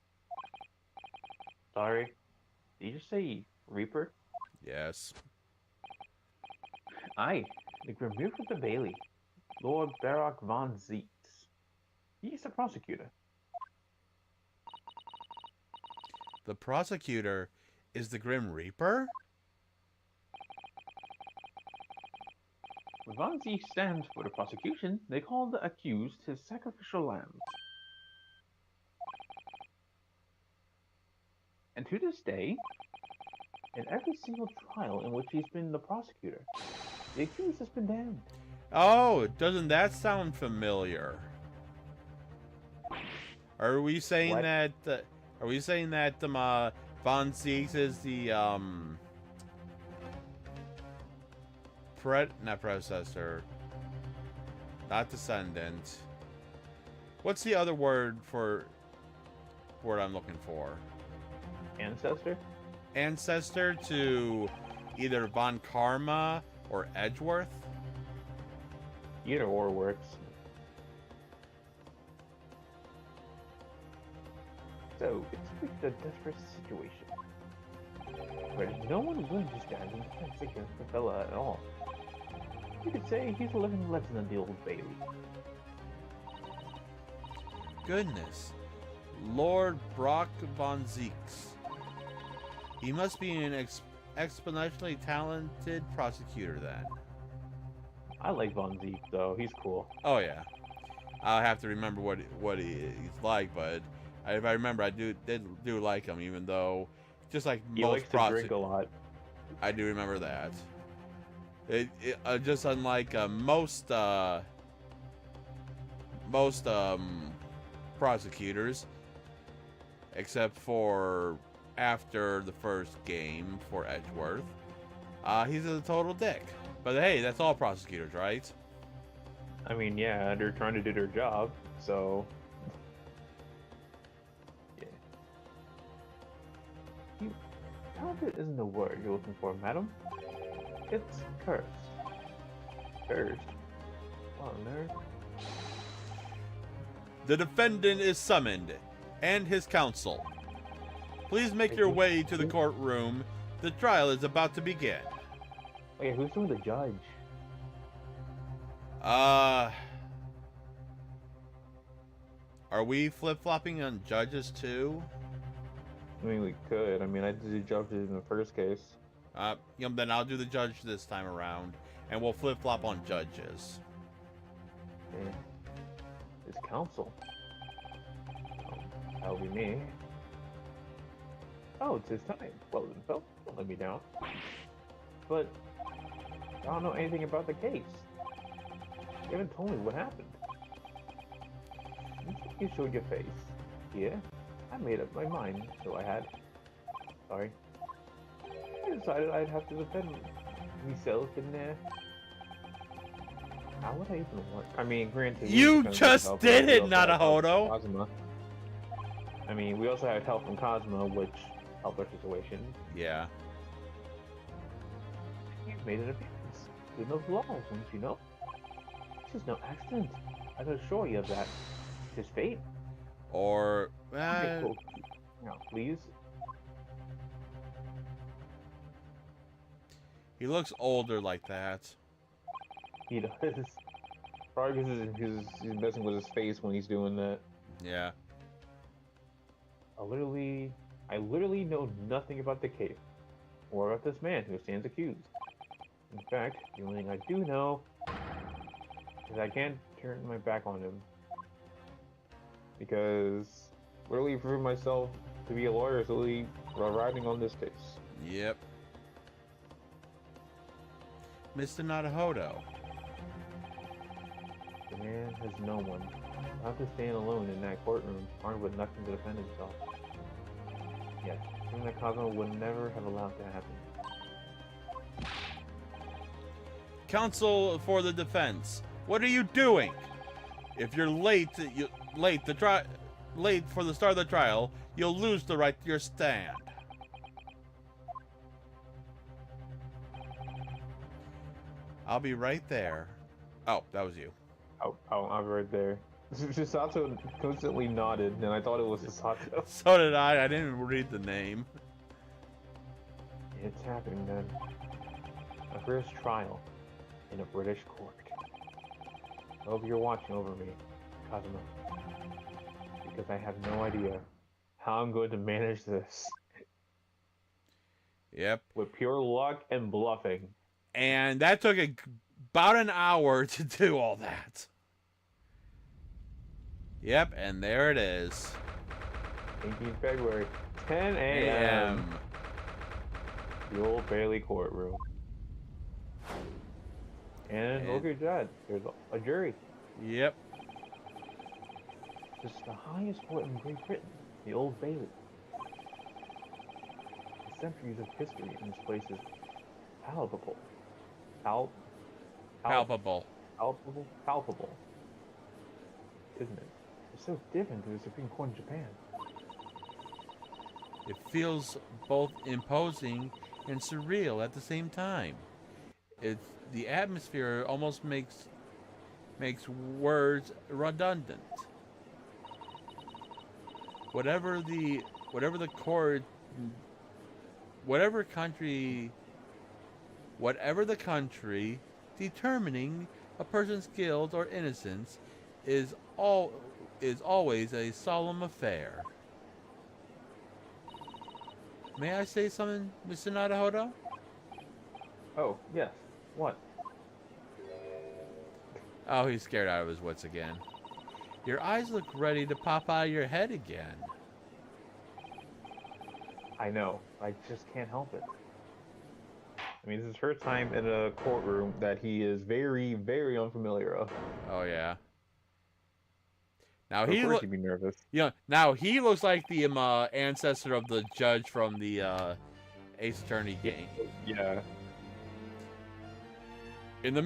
Sorry. Did you just say Reaper? Yes. Aye, the Grim Reaper of the Bailey. Lord Barak von Zeeks. He's the prosecutor. The prosecutor is the Grim Reaper? When von Zeeks stands for the prosecution, they call the accused his sacrificial lambs. And to this day, in every single trial in which he's been the prosecutor, the accused has been damned. Oh, doesn't that sound familiar? Are we saying What? that? Are we saying that Von Zeeks is the not predecessor, not descendant? What's the other word I'm looking for? Ancestor? Ancestor to either Von Karma or Edgeworth? Either or works. So, it's a desperate situation. Where no one is willing to stand in defense against the fella at all. You could say he's a living legend of the Old Bailey. Goodness. Lord Brock von Zeeks. He must be an exponentially talented prosecutor then. I like Von Zeek though, he's cool. Oh yeah. I'll have to remember what he's like, but if I remember, I did like him, even though, just like He most likes to drink a lot. I do remember that. Just unlike most prosecutors, except for after the first game for Edgeworth, he's a total dick. But hey, that's all prosecutors, right? I mean, yeah, they're trying to do their job, so... Yeah. Talented isn't the word you're looking for, madam. It's cursed. Cursed? Oh, nerd. The defendant is summoned, and his counsel. Please make your way to the courtroom. The trial is about to begin. Wait, who's doing the judge? Are we flip-flopping on judges too? I mean, we could. I mean, I did the judges in the first case. Then I'll do the judge this time around, and we'll flip-flop on judges. Okay. His counsel. That'll be me. Oh, it's his time. Well then, Phil, don't let me down. But I don't know anything about the case. You haven't told me what happened. You showed your face. Yeah, I made up my mind, so I had. Sorry. I decided I'd have to defend myself in there. How would I even want? I mean, granted, You just did it, Naruhodo. Kazuma. I mean, we also had help from Cosmo, which helped our situation. Yeah. You've made an appearance. There's no flaws, don't you know? This is no accident. I can assure you of that. It's fate. Or Okay, cool. Now, please. he looks older like that. He does. Probably because he's messing with his face when he's doing that. Yeah. I literally know nothing about the case, or about this man who stands accused. In fact, the only thing I do know is I can't turn my back on him. Because literally proving myself to be a lawyer is literally riding on this case. Yep. Mr. Naruhodo. The man has no one. He'll have to stand alone in that courtroom, armed with nothing to defend himself. Yes, something that Cosmo would never have allowed to happen. Counsel for the defense. What are you doing? If you're late for the start of the trial, you'll lose the right to your stand. I'll be right there. Oh, that was you. Oh, I'm right there. Shisato constantly nodded, and I thought it was Shisato. So did I. I didn't even read the name. It's happening then. My first trial in a British court. I hope you're watching over me, Kazuma. Because I have no idea how I'm going to manage this. Yep. With pure luck and bluffing. And that took about an hour to do all that. Yep, and there it is. 18th February, 10 a.m. The Old Bailey courtroom. And look at that, there's a jury. Yep. This is the highest court in Great Britain, the Old Bailey. The centuries of history in this place is palpable. Palpable. Palpable. Isn't it? It's so different to the Supreme Court in Japan. It feels both imposing and surreal at the same time. The atmosphere almost makes words redundant. Whatever the country, determining a person's guilt or innocence is always a solemn affair. May I say something, Mr. Naruhodo? Oh, yes. What? Oh, he's scared out of his wits again. Your eyes look ready to pop out of your head again. I know. I just can't help it. I mean, this is his first time in a courtroom that he is very, very unfamiliar of. Oh yeah. Now Of he course he'd be nervous. Yeah. Now he looks like the ancestor of the judge from the Ace Attorney game. Yeah. In the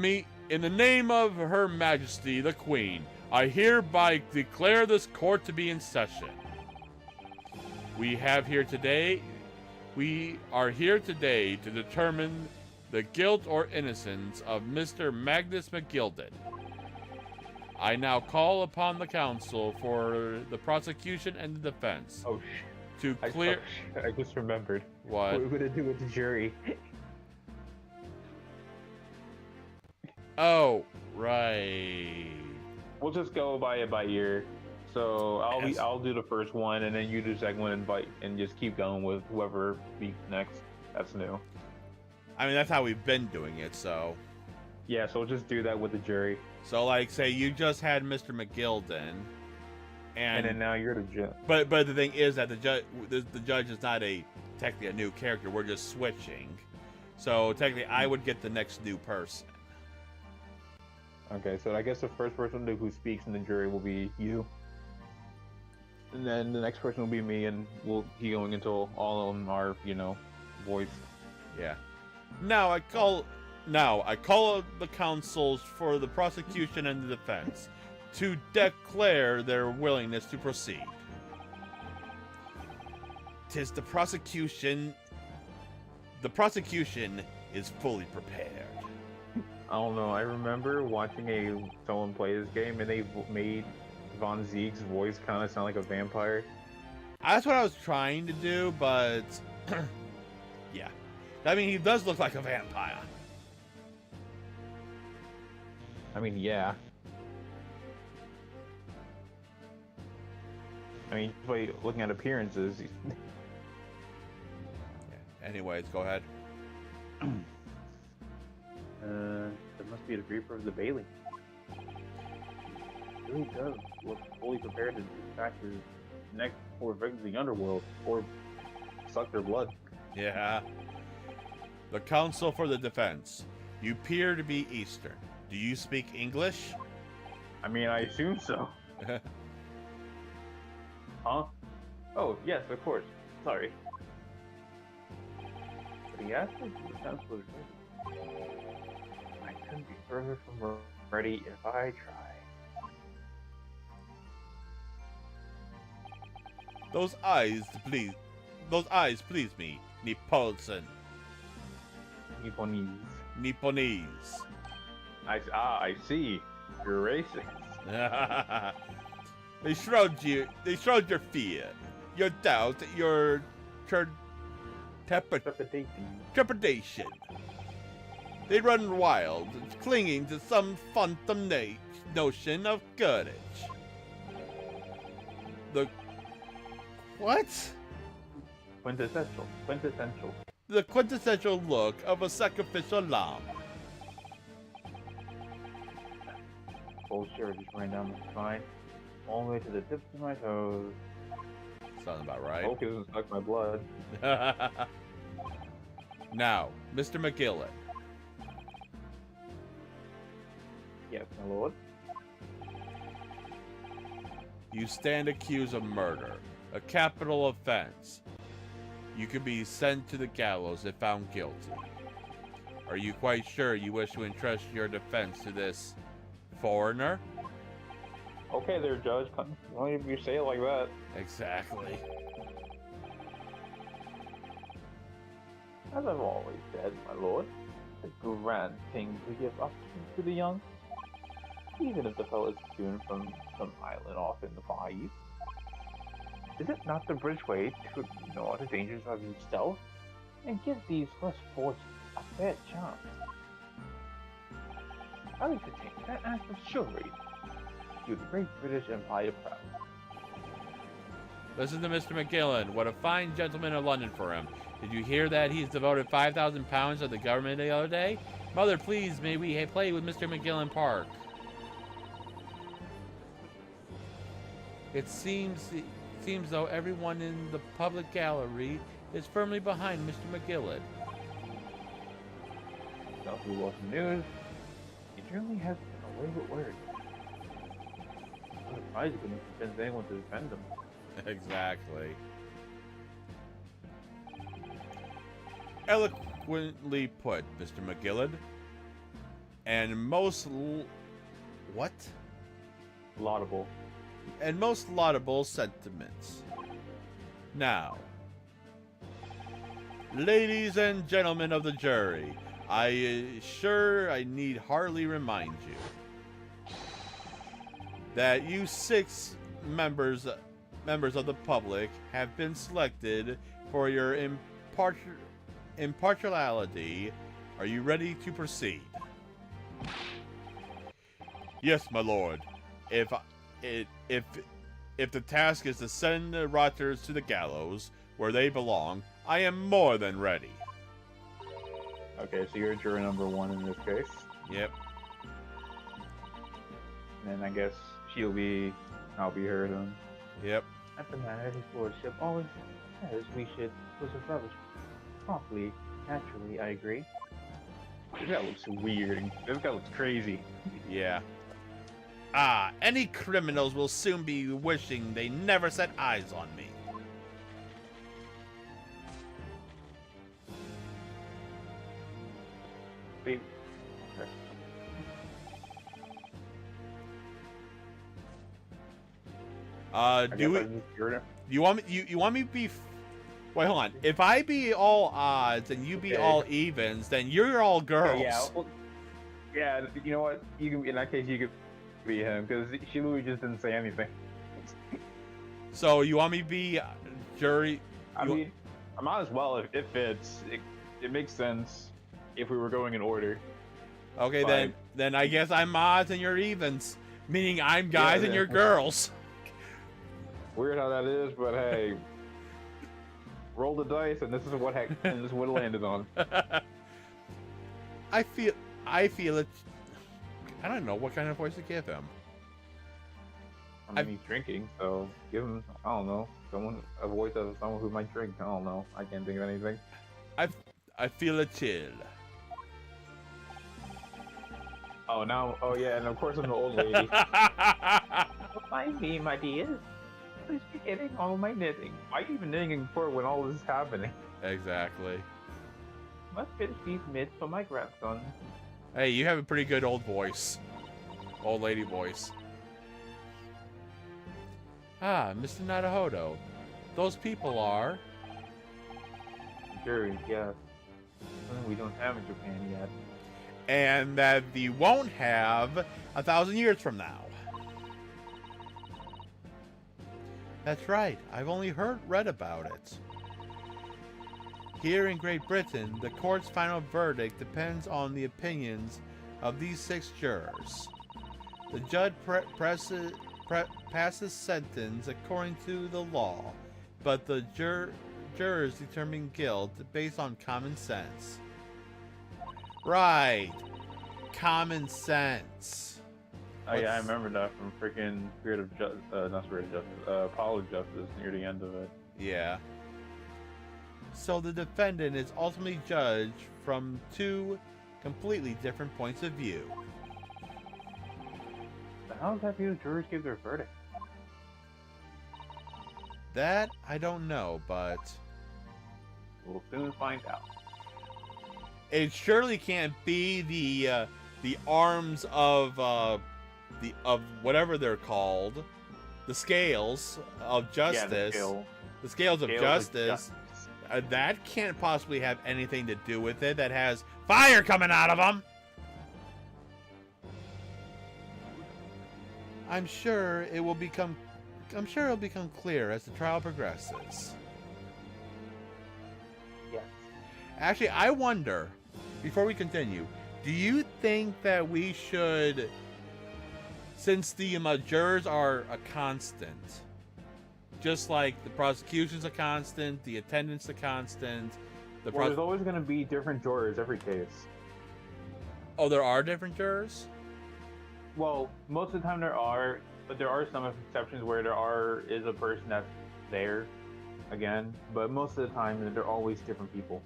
name of Her Majesty the Queen, I hereby declare this court to be in session. We are here today to determine the guilt or innocence of Mr. Magnus McGilded. I now call upon the counsel for the prosecution and the defense to clear. I just remembered. What? What we're gonna do with the jury. Oh, right. We'll just go by it by ear. So I'll do the first one, and then you do the second one, and just keep going with whoever speaks next. That's new. I mean, that's how we've been doing it. So. Yeah. So we'll just do that with the jury. So, like, say you just had Mr. McGilden. And then now you're the judge. But the thing is that the judge is not technically a new character. We're just switching. So technically, I would get the next new person. Okay, so I guess the first person who speaks in the jury will be you. And then the next person will be me, and we'll keep going until all of them are, voiced. Yeah. Now I call the counsels for the prosecution and the defense to declare their willingness to proceed. 'Tis the prosecution. The prosecution is fully prepared. I don't know. I remember watching someone play this game, and they made Von Zieg's voice kind of sound like a vampire. That's what I was trying to do, but yeah. I mean, he does look like a vampire. I mean, yeah. I mean, looking at appearances. Anyways, go ahead. That must be the Reaper of the Bailey. He really does look fully prepared to dispatch his next four victims of the underworld, or suck their blood. Yeah. The counsel for the defense. You appear to be Eastern. Do you speak English? I mean, I assume so. Huh? Oh, yes, of course. Sorry. But he asked if the defense was ready. I couldn't be further from ready if I try. Those eyes please me, Nipolson. Nipponese. Nipponese. I see. You're racist. They shroud your fear, your doubt, your trepidation. They run wild, clinging to some phantom notion of courage. The what? Quintessential. The quintessential look of a sacrificial lamb. Cold shiver just ran down my spine, all the way to the tips of my toes. Sounds about I right. hope it doesn't suck my blood. Now, Mr. McGillen. Yes, my lord. You stand accused of murder, a capital offense. You could be sent to the gallows if found guilty. Are you quite sure you wish to entrust your defense to this foreigner? Okay there, Judge. Why don't you say it like that? Exactly. As I've always said, my lord, it's a grand thing to give up to the young, even if the fellow's tuned from some island off in the Far East. Is it not the British way to ignore the dangers of yourself and give these less fortunate a fair chance? I like to take that act of chivalry to the great British Empire proud. Listen to Mr. McGillen. What a fine gentleman of London for him. Did you hear that he's devoted 5,000 pounds to the government the other day? Mother, please, may we play with Mr. McGillen Park? It seems though everyone in the public gallery is firmly behind Mr. McGillen. Now, who lost the news? He generally has a way with words. I'm surprised he couldn't convince anyone to defend him. Exactly. Eloquently put, Mr. McGillen. And most Laudable. And most laudable sentiments. Now, ladies and gentlemen of the jury, I need hardly remind you that you 6 members of the public have been selected for your impartiality. Are you ready to proceed? Yes, my lord. If the task is to send the rotters to the gallows where they belong, I am more than ready. Okay, so you're juror number 1 in this case. Yep. And then I guess she'll be I'll be heard on. Yep. At the manner his lordship always says we should preserve rubbish properly, naturally, I agree. This guy looks weird. This guy looks crazy. Yeah. Ah, any criminals will soon be wishing they never set eyes on me. Wait, Do you want me? You want me to be? Wait, hold on. If I be all odds and you be all evens, then you're all girls. Yeah, you know what? You can, in that case, you could be him because she literally just didn't say anything. So you want me to be jury? I mean, I might as well if it fits. It makes sense if we were going in order. Okay, Fine. then I guess I'm odds and you're evens, meaning I'm guys and you're girls. Weird how that is, but hey, roll the dice, and this is what and this is what it landed on. I feel it. I don't know what kind of voice to give him. I mean, he's drinking, so give him. I don't know, a voice of someone who might drink. I don't know. I can't think of anything. I feel a chill. Oh, now. Oh yeah, and of course I'm the old lady. Mind me, my dear. Please be getting all my knitting. Why are you even knitting for when all this is happening? Exactly. Must finish these mitts for my grandson. Hey, you have a pretty good old lady voice. Ah, Mr. Naruhodo. Those people are... Juries, yes. Something we don't have in Japan yet. And that we won't have 1,000 years from now. That's right. I've only read about it. Here in Great Britain, the court's final verdict depends on the opinions of these 6 jurors. The judge passes sentence according to the law, but the jurors determine guilt based on common sense. Right. Common sense. Oh yeah, I remember that from freaking Apollo of Justice near the end of it. Yeah. So the defendant is ultimately judged from 2 completely different points of view. How does that few jurors give their verdict? That I don't know, but We'll soon find out. it surely can't be the arms of whatever they're called, the scales of justice. Yeah, the scales of justice. That can't possibly have anything to do with it. That has fire coming out of them. I'm sure it'll become clear as the trial progresses. Yes. Actually, I wonder, before we continue, do you think that we should, since the jurors are a constant, just like the prosecution's a constant, the attendance a constant, Well, there's always going to be different jurors every case. Oh, there are different jurors? Well, most of the time there are, but there are some exceptions where is a person that's there again, but most of the time they're always different people.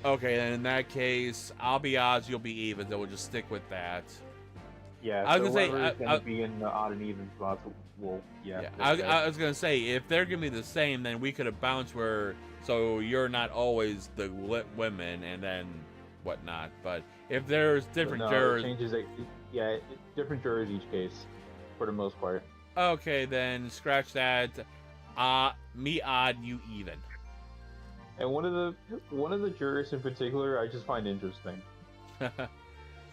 Okay, then in that case, I'll be odds, you'll be even. Then we'll just stick with that. Yeah, I was so gonna say, whoever's going to be in the odd and even spots will, I was gonna say, if they're gonna be the same, then we could have bounced so you're not always the women and then whatnot. But if there's different jurors, it changes. Different jurors each case, for the most part. Okay, then scratch that. Me odd, you even. And one of the jurors in particular, I just find interesting.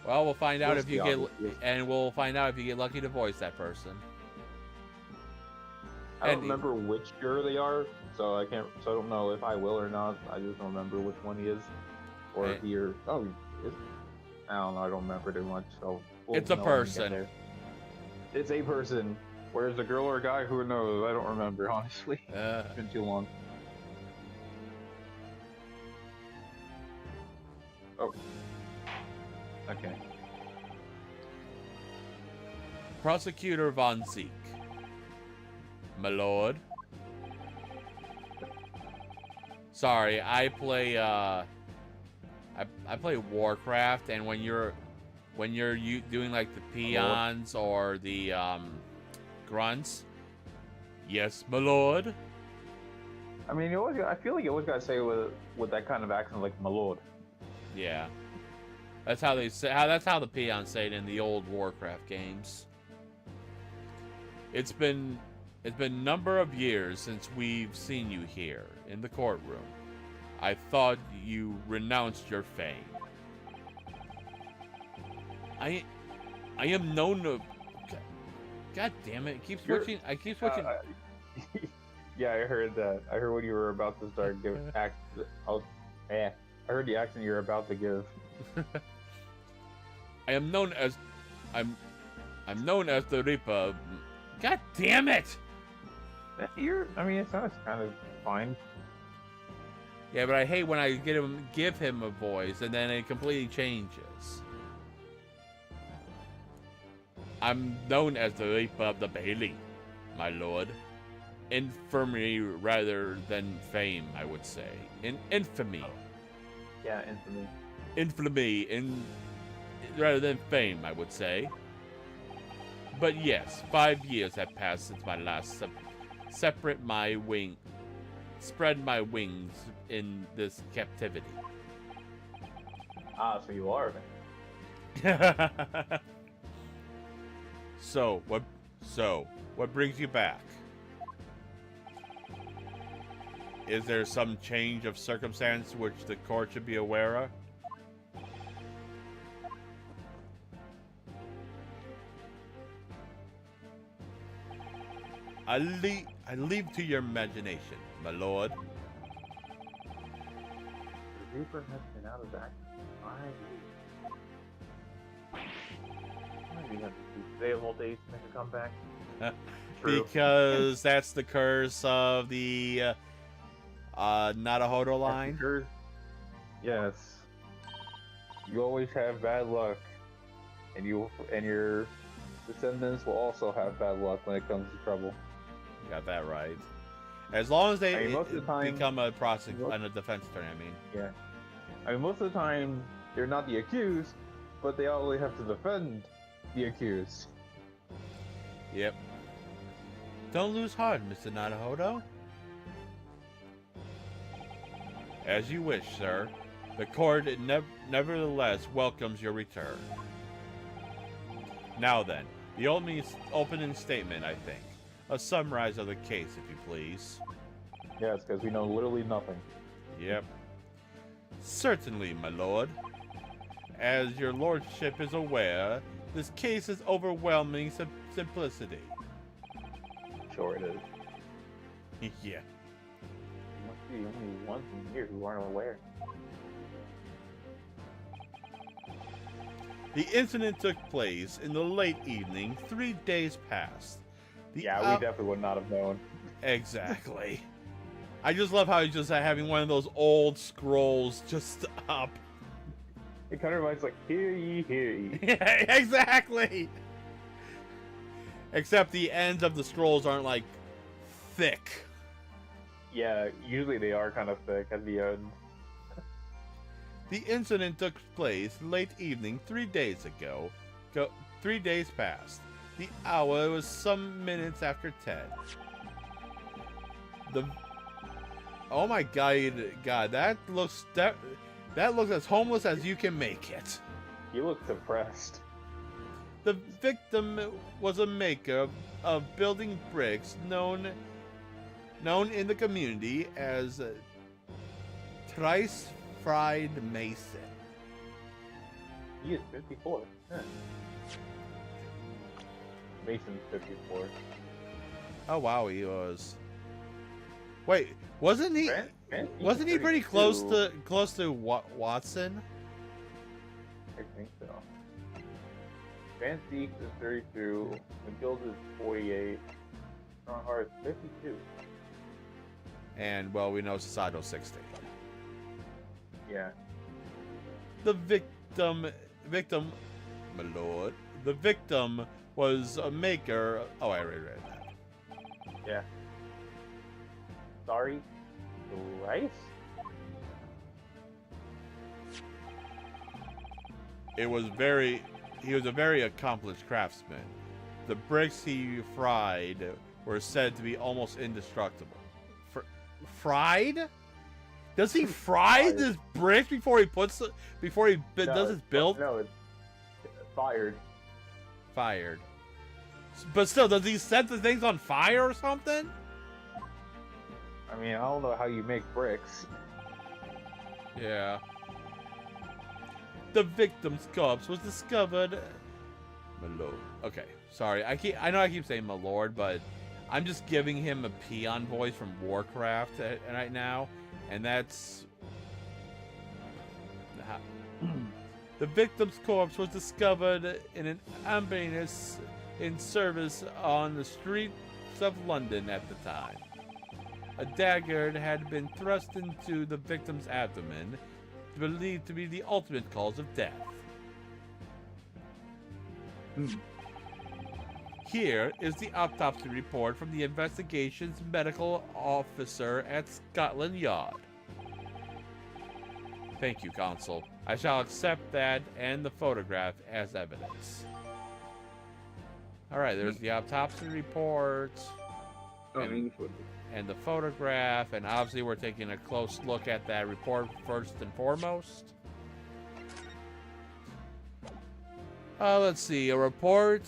Well, we'll find out if you we'll find out if you get lucky to voice that person. I don't remember which juror they are, so I don't know if I will or not. I just don't remember which one he is, or if he or I don't know. I don't remember too much. So it's a person. It's a person. Whereas a girl or a guy, who knows? I don't remember, honestly. It's been too long. Oh. Okay. Prosecutor Von Zeke. My lord. Sorry, I play I play Warcraft, and when you're doing like the peons or the grunts, yes, my lord. I mean, I feel like you always gotta say it with that kind of accent, like my lord. Yeah, that's how they say. That's how the peons say it in the old Warcraft games. It's been a number of years since we've seen you here in the courtroom. I thought you renounced your fame. I am known to. God damn it! I keep switching. Yeah, I heard that. I heard what you were about to start giving. I heard the accent you were about to give. I am known as. I'm known as the Reaper. God damn it! I mean, it sounds kind of fine. Yeah, but I hate when I give him a voice and then it completely changes. I'm known as the Reaper of the Bailey, my lord. Infamy rather than fame, I would say. Infamy. Yeah, infamy. Infamy rather than fame, I would say. But yes, 5 years have passed since my last spread my wings in this captivity. Ah, so you are a man. So what brings you back? Is there some change of circumstance which the court should be aware of? I leave to your imagination, my lord. The Reaper has been out of action for 5 years. Why do you have to stay of all days to make a comeback? Because that's the curse of the Nadahodo line. Yes. You always have bad luck, and your descendants will also have bad luck when it comes to trouble. You got that right. As long as they most of the time, become a prosecutor and a defense attorney, I mean. Yeah. I mean, most of the time, they're not the accused, but they always have to defend the accused. Yep. Don't lose heart, Mr. Nadahodo. As you wish, sir. The court nevertheless welcomes your return. Now then, the opening statement, I think. A summarize of the case, if you please. Yes, because we know literally nothing. Yep. Certainly, my lord. As your lordship is aware, this case is overwhelming simplicity. Sure it is. Yeah. There must be only ones in here who aren't aware. The incident took place in the late evening, 3 days past. We definitely would not have known. Exactly. I just love how he's just having one of those old scrolls just up. It kind of reminds like, hear ye, hear ye. Yeah, exactly. Except the ends of the scrolls aren't like thick. Yeah, usually they are kind of thick at the end. The incident took place late evening 3 days ago. 3 days past. The hour was some minutes after 10. Oh my God, that looks as homeless as you can make it. You look depressed. The victim was a maker of building bricks known in the community as Thrice Fried Mason. He is 54. Huh. Mason's 54. Oh wow, he was. Wait, wasn't he? Wasn't he pretty 32. close to Watson? I think so. Van Zeke is 32. McGill is 48. Strongheart is 52. And well, we know Sasato's 60. Yeah. The victim, my lord, The victim was a maker. Oh, I already read that. Yeah. Sorry. Rice? He was a very accomplished craftsman. The bricks he fried were said to be almost indestructible. Fried? Does he fry this brick before he does his build? No, it's fired. Fired. But still, does he set the things on fire or something? I mean, I don't know how you make bricks. Yeah. The victim's corpse was discovered. My lord. Okay, sorry. I know I keep saying my lord, but I'm just giving him a peon voice from Warcraft right now, and that's. The victim's corpse was discovered in an ambulance in service on the streets of London at the time. A dagger had been thrust into the victim's abdomen, believed to be the ultimate cause of death. Here is the autopsy report from the investigation's medical officer at Scotland Yard. Thank you, Consul. I shall accept that and the photograph as evidence. Alright, there's the autopsy report. And the photograph, and obviously we're taking a close look at that report first and foremost. Let's see, a report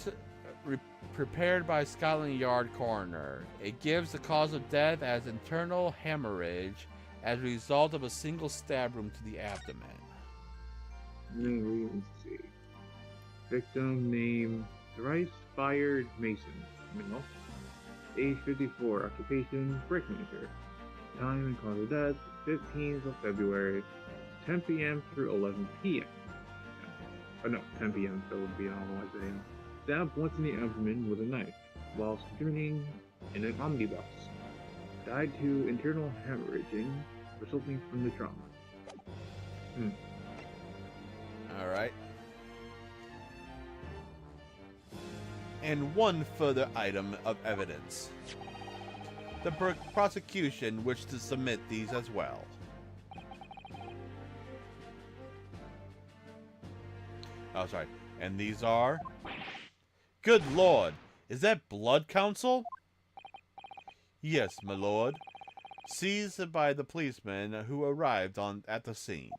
prepared by Scotland Yard coroner. It gives the cause of death as internal hemorrhage as a result of a single stab wound to the abdomen. Let's see. Victim name: Thrice Fired Mason. Male. Age 54. Occupation: brickmaker. Time and cause of death: 15th of February, 10 p.m. through 11 p.m. Oh no, 10 p.m. So it would be on 1 a.m. Stabbed once in the abdomen with a knife while sojourning in an omnibus. Died to internal hemorrhaging resulting from the trauma. Alright. And one further item of evidence. The prosecution wished to submit these as well. Oh, sorry. And these are... Good lord! Is that blood, Counsel? Yes, my lord. Seized by the policeman who arrived at the scene.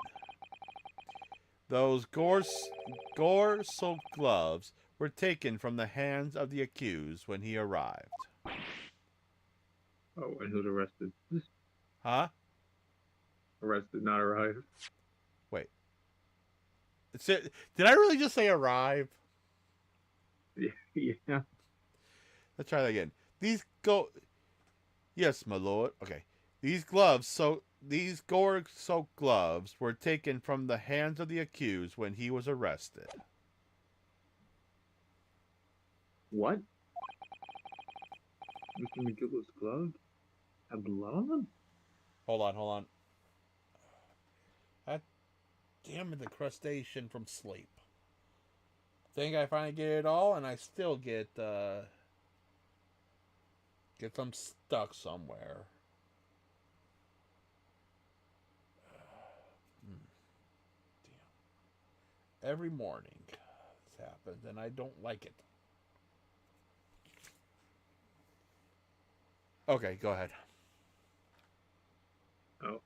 Those gore-soaked gloves were taken from the hands of the accused when he arrived. Oh, and who's arrested? Huh? Arrested, not arrived. Wait. Did I really just say arrive? Yeah. Let's try that again. Yes, my lord. Okay. These gore-soaked gloves were taken from the hands of the accused when he was arrested. What? Mr. McGill's gloves have blood on them? Hold on. God damn it, the crustacean from sleep. Think I finally get it all, and I still get them stuck somewhere. Damn. Every morning this happens, and I don't like it. Okay, go ahead. Oh.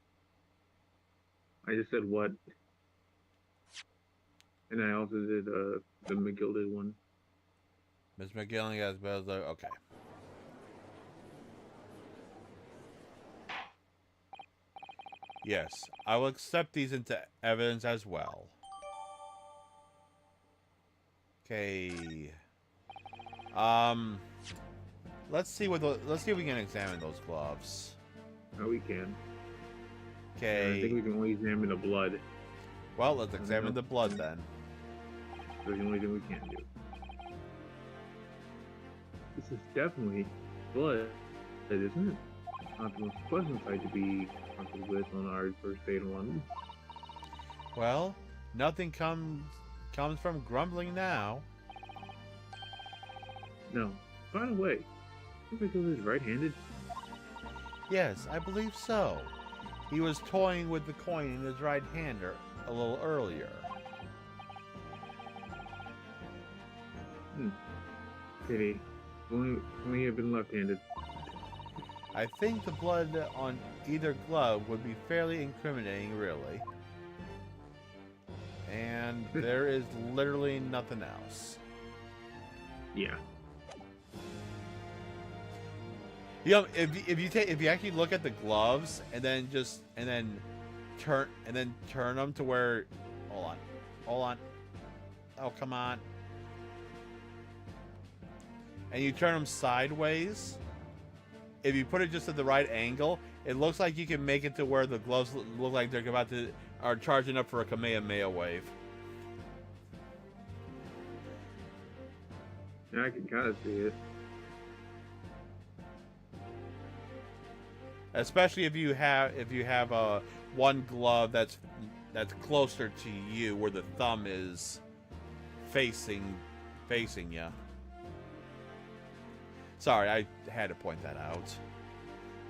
I just said what? And I also did the McGill did one. Miss McGilling has Bezos. Okay. Yes, I will accept these into evidence as well. Okay. Let's see if we can examine those gloves. Oh, we can. Okay. I think we can only examine the blood. Well, let's examine the blood then. That's the only thing we can do. This is definitely blood, isn't it? Not the most pleasant sight to be confronted with on our first day in London. Well, nothing comes from grumbling now. No. By the way, Miguel is right-handed. Yes, I believe so. He was toying with the coin in his right hander a little earlier. Pity. Only he had been left-handed. I think the blood on either glove would be fairly incriminating, really. And there is literally nothing else. Yeah. You know, if you actually look at the gloves and then turn them to where, hold on, oh come on, and you turn them sideways. If you put it just at the right angle, it looks like you can make it to where the gloves look like they're are charging up for a Kamehameha wave. Yeah, I can kind of see it. Especially if you have one glove that's closer to you, where the thumb is facing you. Sorry, I had to point that out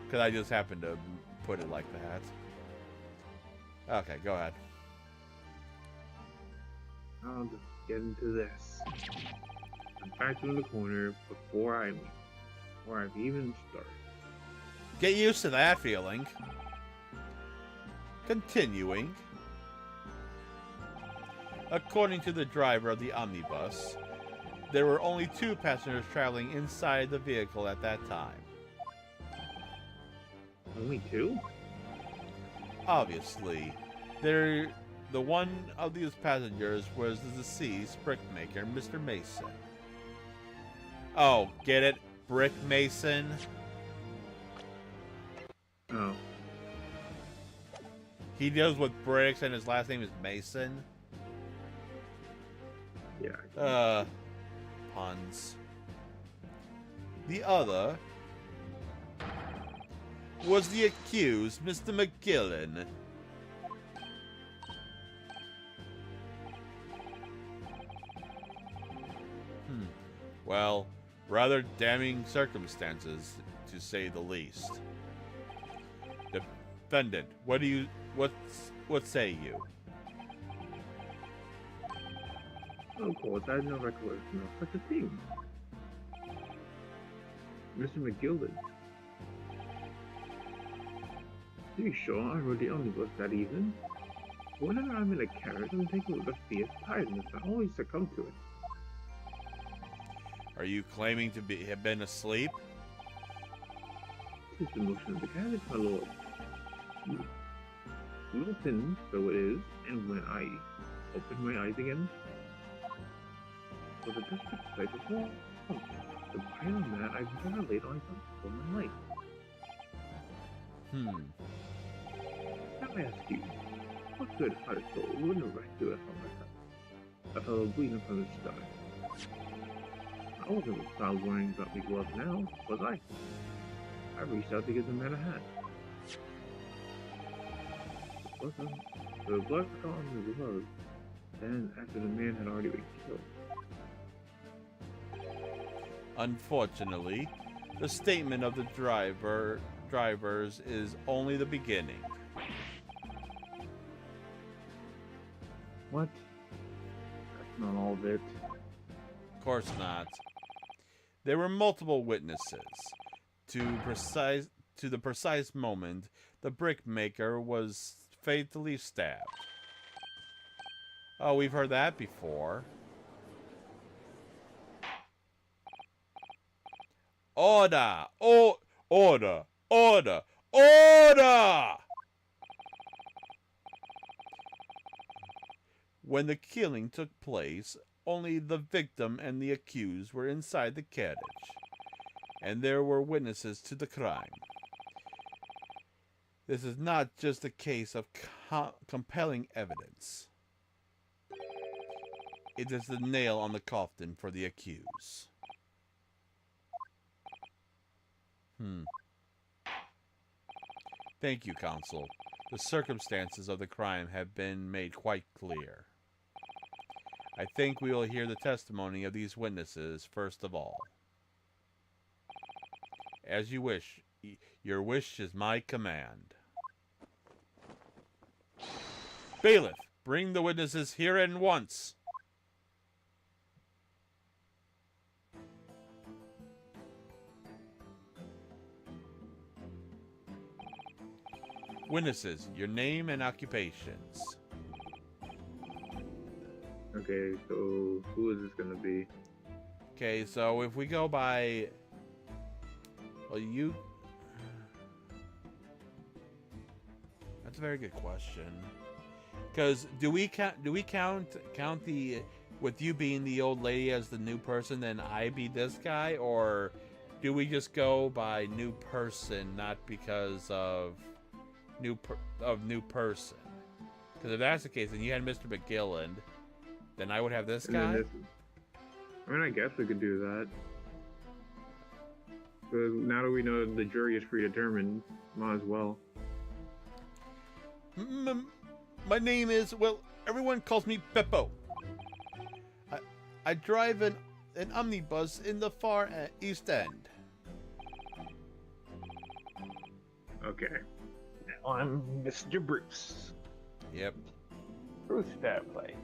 because I just happened to put it like that. Okay, go ahead. I'll just get into this. I'm back in the corner before I've even started. Get used to that feeling. Continuing. According to the driver of the omnibus, there were only 2 passengers traveling inside the vehicle at that time. Only 2? Obviously, the one of these passengers was the deceased brickmaker, Mr. Mason. Oh, get it? Brick Mason? Oh. He deals with bricks and his last name is Mason? Yeah. Puns. The other was the accused, Mr. McGillen. Well, rather damning circumstances, to say the least. Defendant, what say you? Of course, I had no recollection of such a thing. Mr. McGilden. To be sure, I rode the omnibus that evening. Whenever I'm in a carriage, I'm taken with a fierce tiredness. I always succumb to it. Are you claiming to have been asleep? Tis the motion of the carriage, my lord. Little thin, so it is, and when I opened my eyes again, was a desperate sight of war. The beyond that I've never laid on top before in my life. Now I ask you, what good-hearted soul wouldn't have right to it from myself? A fellow bleeding from his stomach. I wasn't with child worrying about me gloves now, was I? I reached out to give the man a hand. Listen, the blood on the gloves, then after the man had already been killed. Unfortunately, the statement of the drivers is only the beginning. What? That's not all of it. Of course not. There were multiple witnesses. To the precise moment, the brickmaker was fatally stabbed. Oh, we've heard that before. Order! Oh, order! Order! Order! When the killing took place, only the victim and the accused were inside the carriage, and there were witnesses to the crime. This is not just a case of compelling evidence. It is the nail on the coffin for the accused. Thank you, counsel. The circumstances of the crime have been made quite clear. I think we will hear the testimony of these witnesses first of all. As you wish. Your wish is my command. Bailiff, bring the witnesses here at once. Witnesses, your name and occupations. Okay, so who is this gonna be? Okay, so if we go by... Well, you... That's a very good question. Because do we count the... With you being the old lady as the new person, then I be this guy? Or do we just go by new person, not because of new person? Because if that's the case, then you had Mr. McGilland, then I would have this And then guy. I mean, I guess we could do that. But now that we know the jury is predetermined, might as well. My name is, well, everyone calls me Beppo. I drive an omnibus in the far East End. Okay. Now I'm Mr. Bruce. Yep. Bruce Fairplay.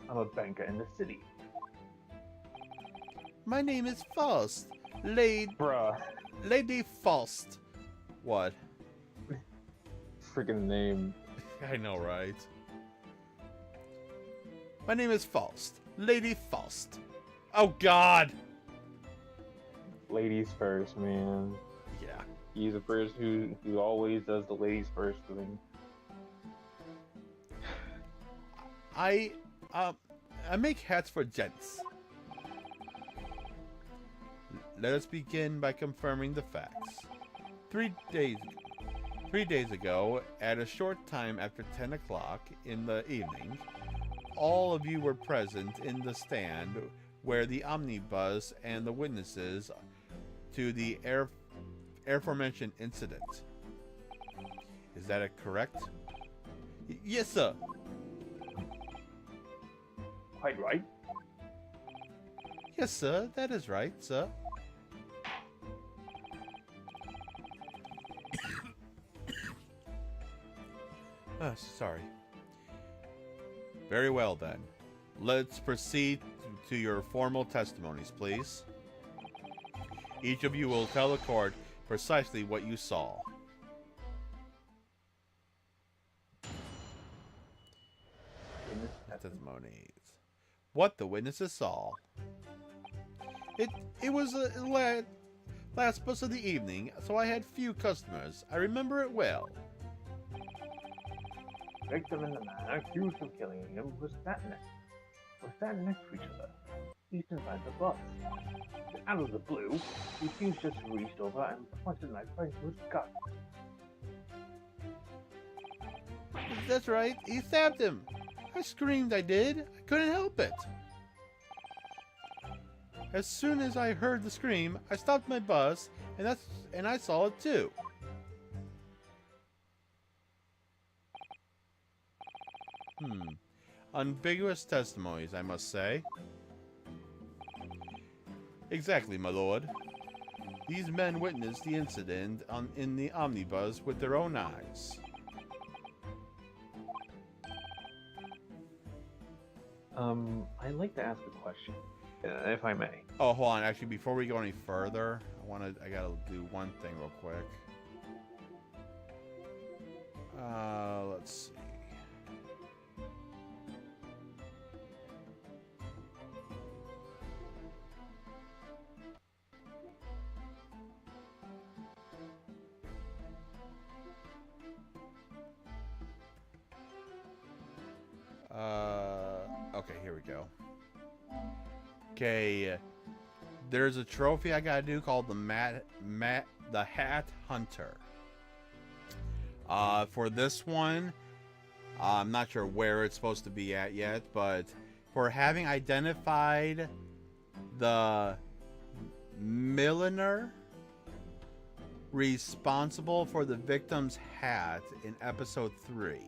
I'm a banker in the city. My name is Faust. Lady Faust. What? Freaking name. I know, right? My name is Faust. Lady Faust. Oh, God! Ladies first, man. Yeah. He's a person who always does the ladies first thing. I make hats for gents. Let us begin by confirming the facts. 3 days ago, at a short time after 10 o'clock in the evening, all of you were present in the stand where the omnibus and the witnesses to the aforementioned incident. Is that correct? Yes, sir. Quite right. Yes, sir. That is right, sir. Sorry. Very well, then. Let's proceed to your formal testimonies, please. Each of you will tell the court precisely what you saw. Testimonies. What the witnesses saw. It was a last bus of the evening, so I had few customers. I remember it well. The victim and the man accused of killing him were standing next to each other, each inside the bus. And out of the blue, the accused just reached over and pointed a knife right into his gut. That's right, he stabbed him. I screamed, I did. I couldn't help it. As soon as I heard the scream, I stopped my bus, and I saw it too. Ambiguous testimonies, I must say. Exactly, my lord. These men witnessed the incident in the omnibus with their own eyes. I'd like to ask a question, if I may. Oh, hold on. Actually, before we go any further, I gotta do one thing real quick. Let's see. Okay, here we go. Okay, there's a trophy I gotta do called the Hat Hunter. For this one, I'm not sure where it's supposed to be at yet, but for having identified the milliner responsible for the victim's hat in episode 3.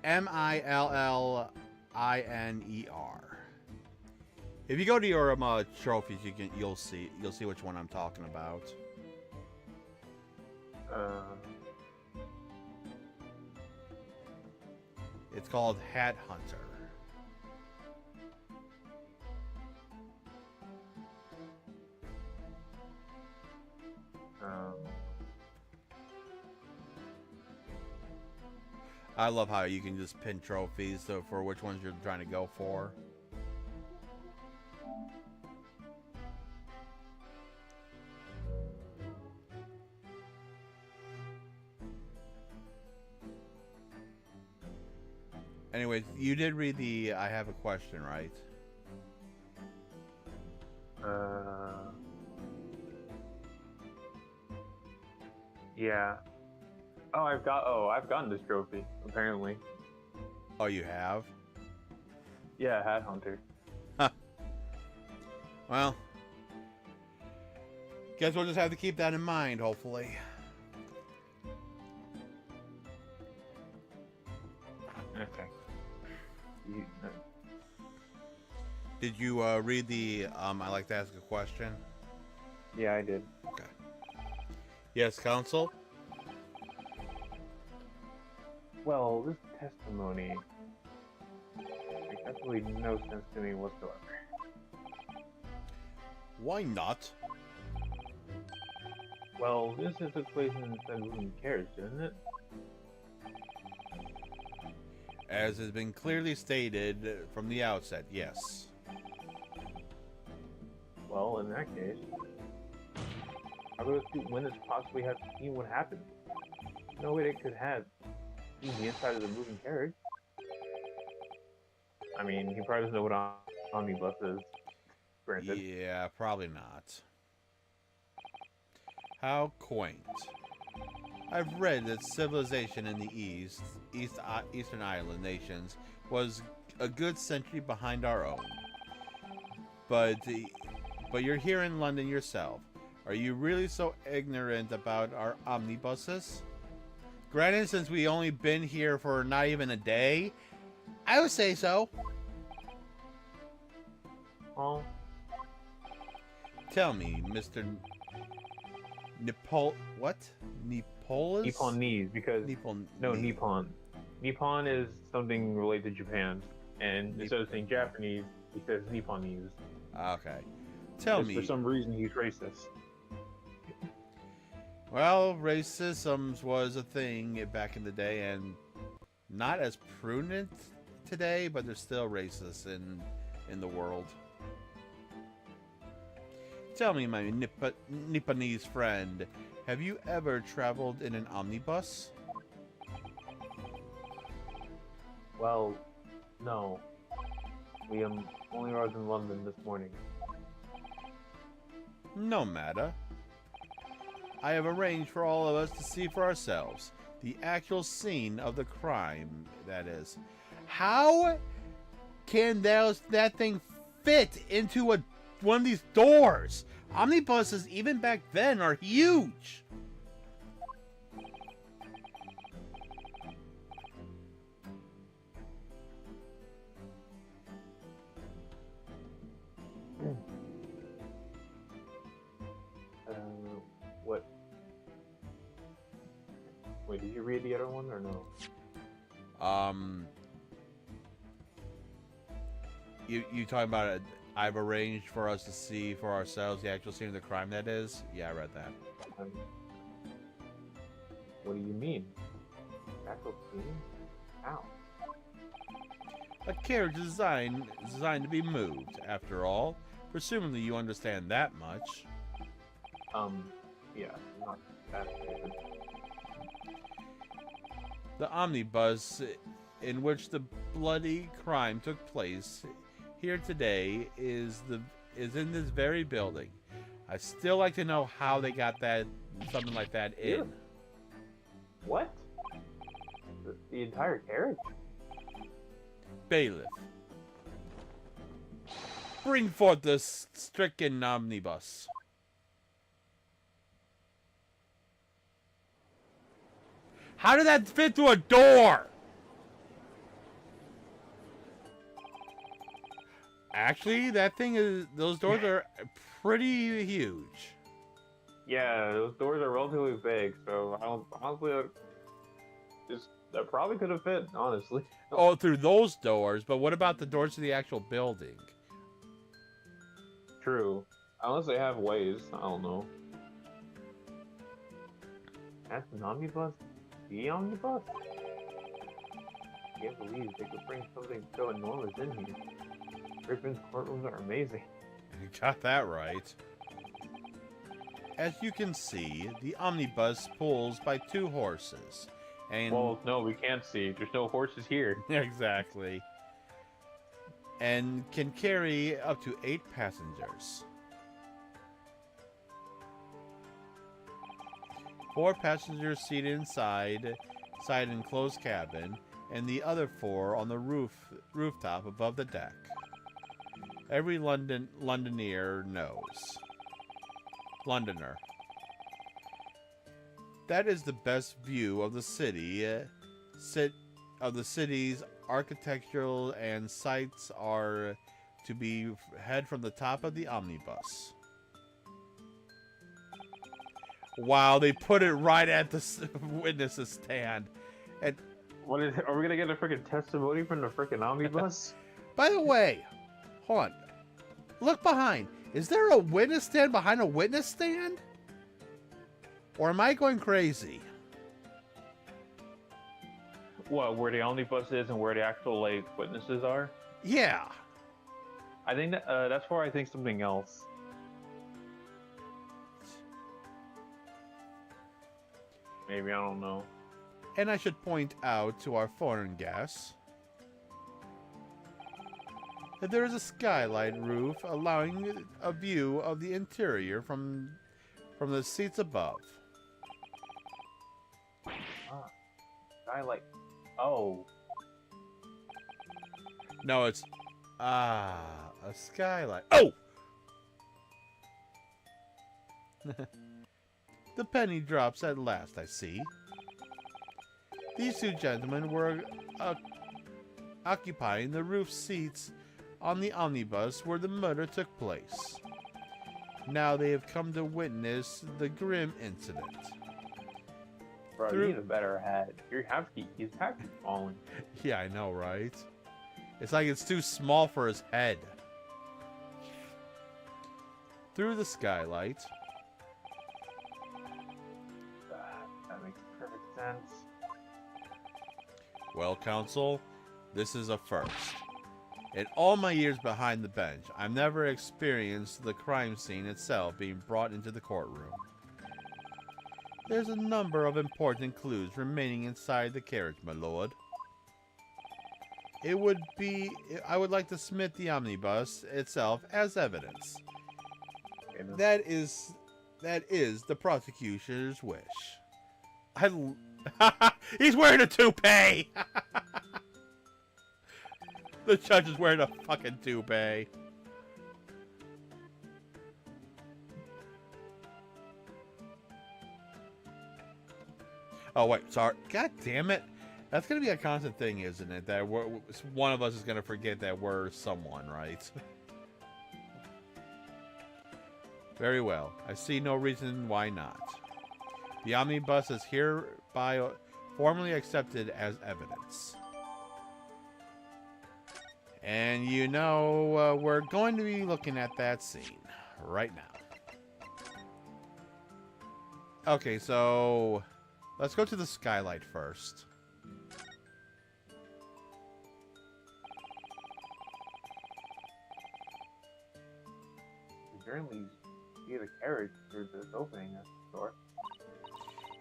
Milliner. If you go to your trophies, you'll see which one I'm talking about. It's called Hat Hunter. I love how you can just pin trophies for which ones you're trying to go for. Anyways, you did read the I have a question, right? Yeah. I've gotten this trophy, apparently. Oh, you have? Yeah, Hat Hunter. Well, guess we'll just have to keep that in mind, hopefully. Okay. Did you read the I like to ask a question? Yeah, I did. Okay. Yes, counsel? Well, this testimony makes absolutely no sense to me whatsoever. Why not? Well, this is took place inside moving carriage, didn't it? As has been clearly stated from the outset, yes. Well, in that case, how do those 2 witnesses possibly have seen what happened? No way they could have seen the inside of the moving carriage. I mean, he probably doesn't know what omnibus is. Granted. Yeah, probably not. How quaint. I've read that civilization in the Eastern Island nations was a good century behind our own. But you're here in London yourself. Are you really so ignorant about our omnibuses? Granted, since we only been here for not even a day, I would say so. Oh. Tell me, Mr. What? Nepalese? Nipponese, because no, Nippon. Nippon. Nippon is something related to Japan, and instead of saying Japanese, he says Nipponese. Okay. Tell me. For some reason, he's racist. Well, racism was a thing back in the day, and not as prudent today, but there's still racists in the world. Tell me, my Nipponese friend, have you ever traveled in an omnibus? Well, no. We only arrived in London this morning. No matter. I have arranged for all of us to see for ourselves the actual scene of the crime, that is. How can that thing fit into one of these doors? Omnibuses, even back then, are huge. What? Wait, did you read the other one or no? You talking about it? I've arranged for us to see for ourselves the actual scene of the crime, that is? Yeah, I read that. What do you mean? Actual scene? How? A carriage is designed to be moved, after all. Presumably you understand that much. Yeah, not that good. The omnibus in which the bloody crime took place here today is in this very building. I still like to know how they got something like that in. What? The entire carriage? Bailiff, bring forth the stricken omnibus. How did that fit through a door? Actually, that thing is, those doors are pretty huge. Yeah, those doors are relatively big, so I don't honestly that probably could have fit, honestly. Oh, through those doors, but what about the doors to the actual building? True. Unless they have ways, I don't know. That's an omnibus? The omnibus? I can't believe they could bring something so enormous in here. Griffin's courtrooms are amazing. You got that right. As you can see, the omnibus pulls by 2 horses. And Well, no, we can't see. There's no horses here. exactly. And can carry up to 8 passengers. 4 passengers seated inside enclosed cabin, and the other 4 on the rooftop above the deck. Every Londoner knows. Londoner. That is the best view of the city. Of the city's architectural and sights are to be had from the top of the omnibus. Wow, they put it right at the witness's stand. And What is? Are we gonna get a freaking testimony from the freaking omnibus? by the way, hold on. Look behind. Is there a witness stand behind a witness stand? Or am I going crazy? What? Where the omnibus is and where the actual like witnesses are? Yeah. I think that's where I think something else. Maybe, I don't know. And I should point out to our foreign guests that there is a skylight roof allowing a view of the interior from the seats above. Skylight. Oh. No, it's a skylight. Oh! The penny drops at last, I see. These 2 gentlemen were occupying the roof seats on the omnibus where the murder took place. Now they have come to witness the grim incident. Bro, you need a better head. He's half falling. Yeah, I know, right? It's like it's too small for his head. Through the skylight. That makes perfect sense. Well, counsel, this is a first. In all my years behind the bench, I've never experienced the crime scene itself being brought into the courtroom. There's a number of important clues remaining inside the carriage, my lord. I would like to submit the omnibus itself as evidence. That is the prosecutor's wish. He's wearing a toupee! The judge is wearing a fucking toupee. Oh, wait, sorry. God damn it. That's going to be a constant thing, isn't it? That one of us is going to forget that we're someone, right? Very well. I see no reason why not. The omnibus is hereby formally accepted as evidence. And you know, we're going to be looking at that scene right now. Okay, so let's go to the skylight first. You currently see the carriage through this opening at the door.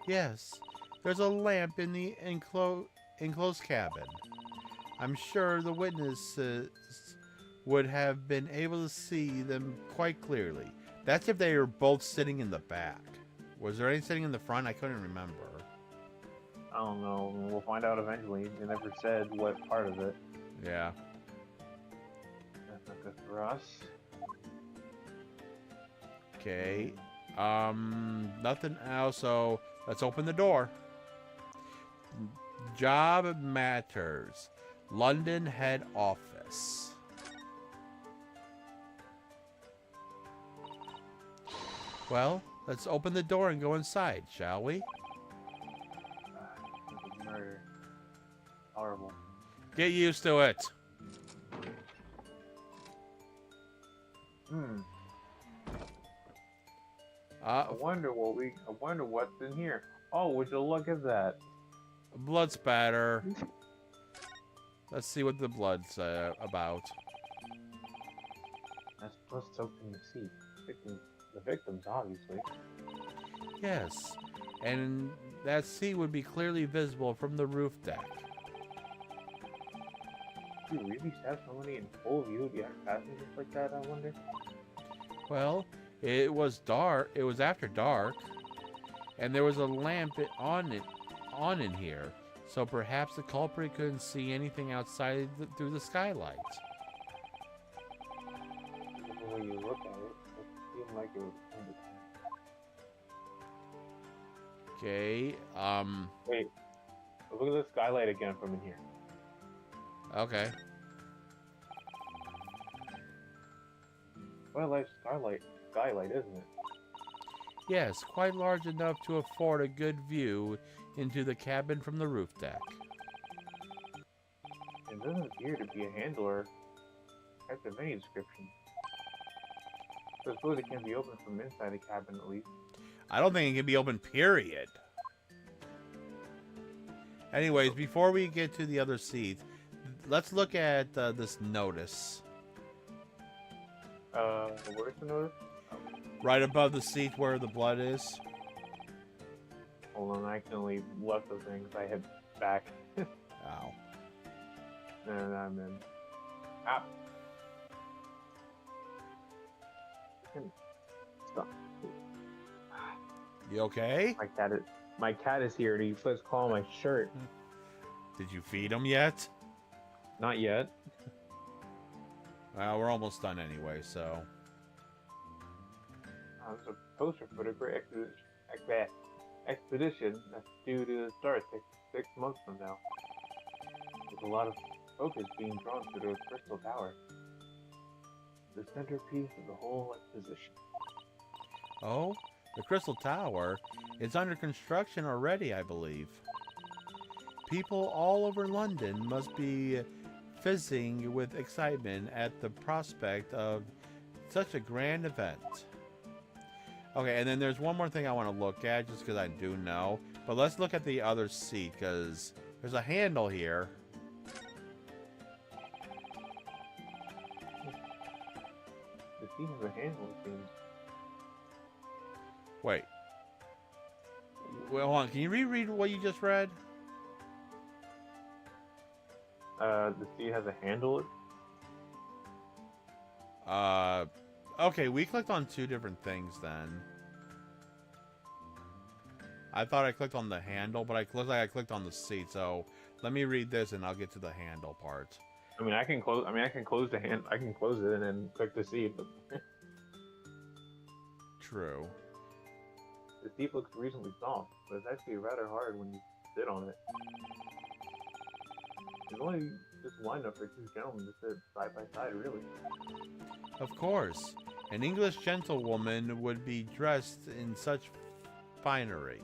Yes, there's a lamp in the enclosed cabin. I'm sure the witnesses would have been able to see them quite clearly. That's if they were both sitting in the back. Was there any sitting in the front? I couldn't remember. I don't know. We'll find out eventually. They never said what part of it. Yeah. That's not good for us. Okay. Nothing else, so let's open the door. Job matters. London head office. Well, let's open the door and go inside, shall we? Murder. Horrible. Get used to it. I wonder what's in here. Oh, would you look at that? Blood spatter. Let's see what the blood's about. That's plus soaked in the sea. The victims, obviously. Yes, and that sea would be clearly visible from the roof deck. Did you really stab somebody in full view of the other passengers like that, I wonder? Well, it was dark. It was after dark, and there was a lamp on in here, so perhaps the culprit couldn't see anything outside through the skylight. The way you look at it, it seemed like it was kind of... Okay. Wait. Look at the skylight again from in here. Okay. Quite a large skylight, isn't it? Yes, quite large enough to afford a good view into the cabin from the roof deck. It doesn't appear to be a handle or type of any description. So I suppose it can be opened from inside the cabin at least. I don't think it can be open, period. Anyways, before we get to the other seats, let's look at this notice. Where's the notice? Right above the seat where the blood is. Hold on, I accidentally left the thing because I hit back. Ow. And I'm in. Ah! Stop. You okay? My cat is here and he puts claw on my shirt. Did you feed him yet? Not yet. Well, we're almost done anyway, so. It's a poster for the great expedition that's due to start 6 months from now. There's a lot of focus being drawn to the Crystal Tower, the centerpiece of the whole exposition. Oh, the Crystal Tower is under construction already, I believe. People all over London must be fizzing with excitement at the prospect of such a grand event. Okay, and then there's one more thing I want to look at, just because I do know. But let's look at the other seat, because there's a handle here. The seat has a handle, it seems. Wait. Well, hold on. Can you reread what you just read? The seat has a handle? Okay, we clicked on two different things then. I thought I clicked on the handle, but I clicked on the seat. So let me read this, and I'll get to the handle part. I can close the hand. I can close it and then click the seat. But True. the seat looks reasonably soft, but it's actually rather hard when you sit on it. There's only just wide enough for two gentlemen to sit side by side, really. Of course. An English gentlewoman would be dressed in such finery.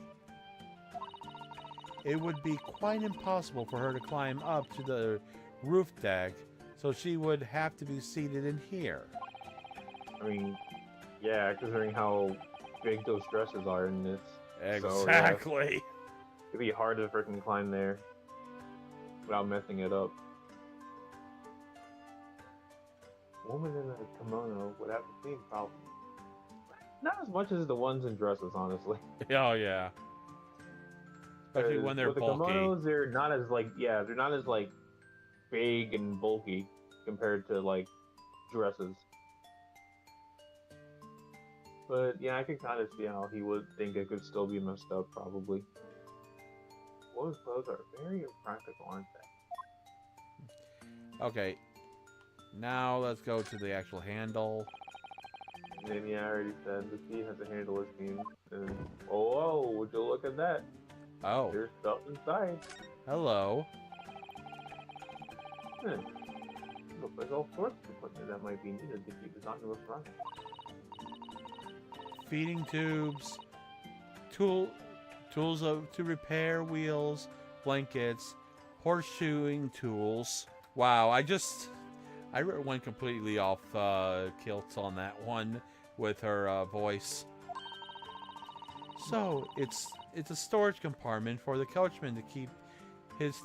It would be quite impossible for her to climb up to the roof deck, so she would have to be seated in here. Yeah, considering how big those dresses are in this. Exactly. So, yeah, it'd be hard to freaking climb there without messing it up. A woman in a kimono would have the same problem. Not as much as the ones in dresses, honestly. Oh yeah. Especially when they're with bulky. the kimonos, they're not as big and bulky compared to dresses. But yeah, I can kind of see how he would think it could still be messed up, probably. Women's clothes are very impractical, aren't they? Okay. Now let's go to the actual handle. And then, yeah, I already said the seat has a handle, it seems. And whoa, would you look at that? Oh. There's stuff inside. Hello. Looks like all sorts of equipment that might be needed to keep this onto a front. feeding tubes, tools to repair wheels, blankets, horseshoeing tools. Wow, I went completely off kilt on that one with her voice. So it's a storage compartment for the coachman to keep his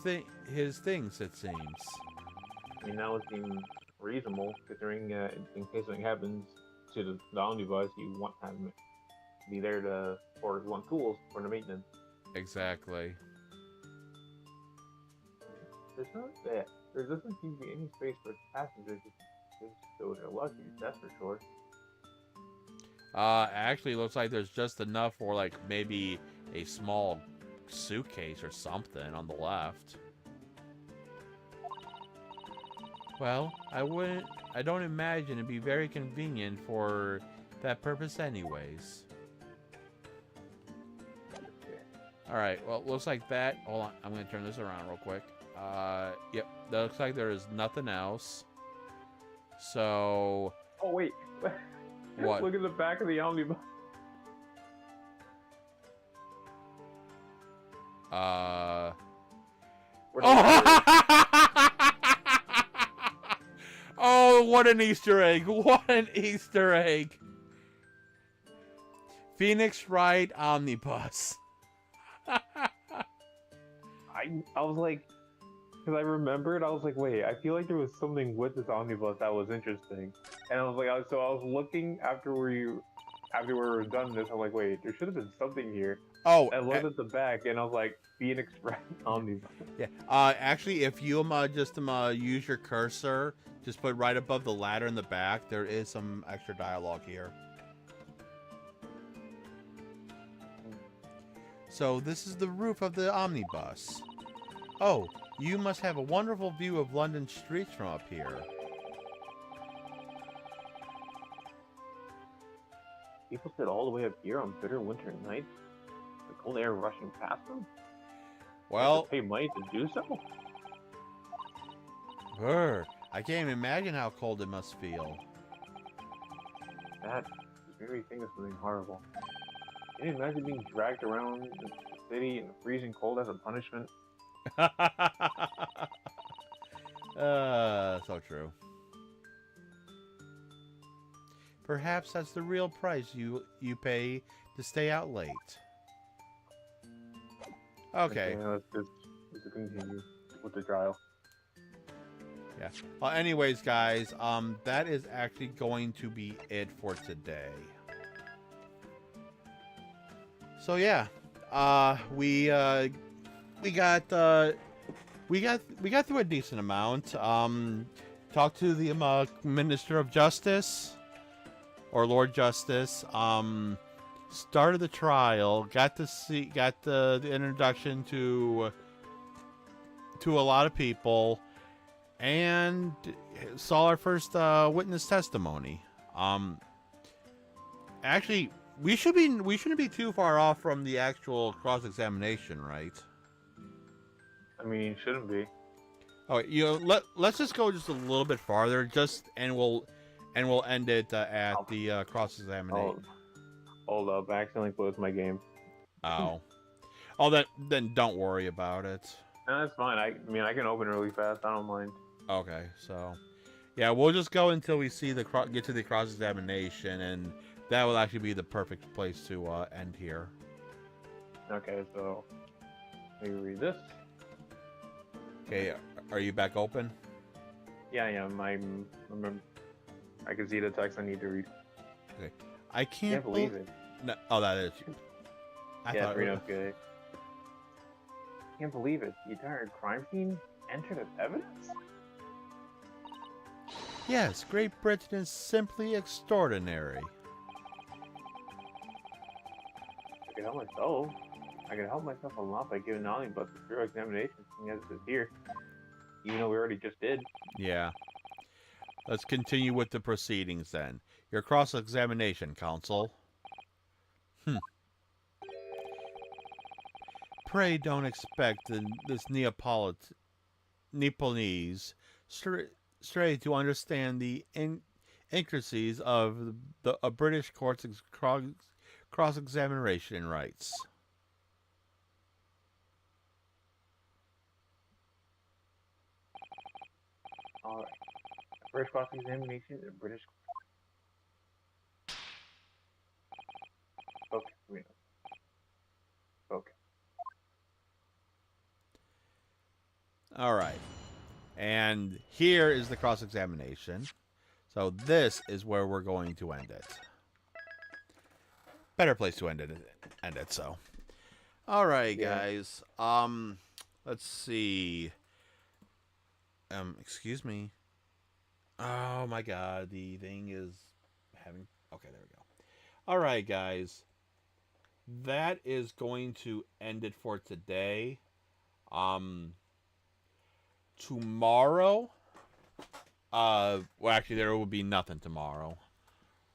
things, it seems. I mean, that would seem reasonable, considering in case something happens to the omnibus, you want to have him be there for one tools for the maintenance. Exactly. There doesn't seem to be any space for passengers just so they're lucky, that's for sure. Actually, looks like there's just enough for like maybe a small suitcase or something on the left. Well, I don't imagine it'd be very convenient for that purpose anyways. Alright, well, looks like that. Hold on, I'm going to turn this around real quick. Yep, that looks like there is nothing else. So... Oh, wait. What? Look at the back of the omnibus. Oh! Oh, what an Easter egg! What an Easter egg! Phoenix Wright Omnibus. I was like, because I remembered, I was like, wait, I feel like there was something with this omnibus that was interesting, and I was like, so I was looking after we were done this, I'm like, wait, there should have been something here. Oh, I looked at the back, and I was like, Phoenix Wright Omnibus. Yeah. Actually, if you just use your cursor, just put right above the ladder in the back, there is some extra dialogue here. So this is the roof of the omnibus. Oh, you must have a wonderful view of London streets from up here. People sit all the way up here on bitter winter nights, the cold air rushing past them. Well, pay money to do so. I can't even imagine how cold it must feel. That very thing is something horrible. Can you imagine being dragged around the city in the freezing cold as a punishment? So true. Perhaps that's the real price you pay to stay out late. Okay. Let's continue with the trial. Yeah. Well, anyways, guys, that is actually going to be it for today. So yeah, we got through a decent amount. Talked to the Minister of Justice, or Lord Justice. Started the trial. Got the introduction to a lot of people, and saw our first witness testimony. Actually, we shouldn't be too far off from the actual cross-examination, right? I mean, shouldn't be. Oh, let's just go just a little bit farther, and we'll end it at the cross-examination. Hold up, I accidentally closed my game. Oh, then don't worry about it. No, that's fine. I mean, I can open it really fast. I don't mind. Okay, so yeah, we'll just go until we see get to the cross-examination, and that will actually be the perfect place to end here. Okay, so let me read this. Okay, are you back open? Yeah, I am. I can see the text I need to read. Okay, I can't believe it. No, oh, that is you. Yeah, read up good. Can't believe it. The entire crime scene entered as evidence? Yes, Great Britain is simply extraordinary. I can help myself. I can help myself a lot by giving knowledge about the thorough examination as it is here. Even though we already just did. Yeah. Let's continue with the proceedings then. Your cross-examination, counsel. Pray don't expect this Nepalese stray to understand the intricacies of a British court's cross-examination rights. Alright. First cross-examination in British. Okay, we know. Okay. All right. And here is the cross-examination. So this is where we're going to end it. Better place to end it, so. All right, guys. Let's see. Excuse me. Oh my god, the thing is having... Okay, there we go. All right, guys. That is going to end it for today. Tomorrow, well, actually, there will be nothing tomorrow.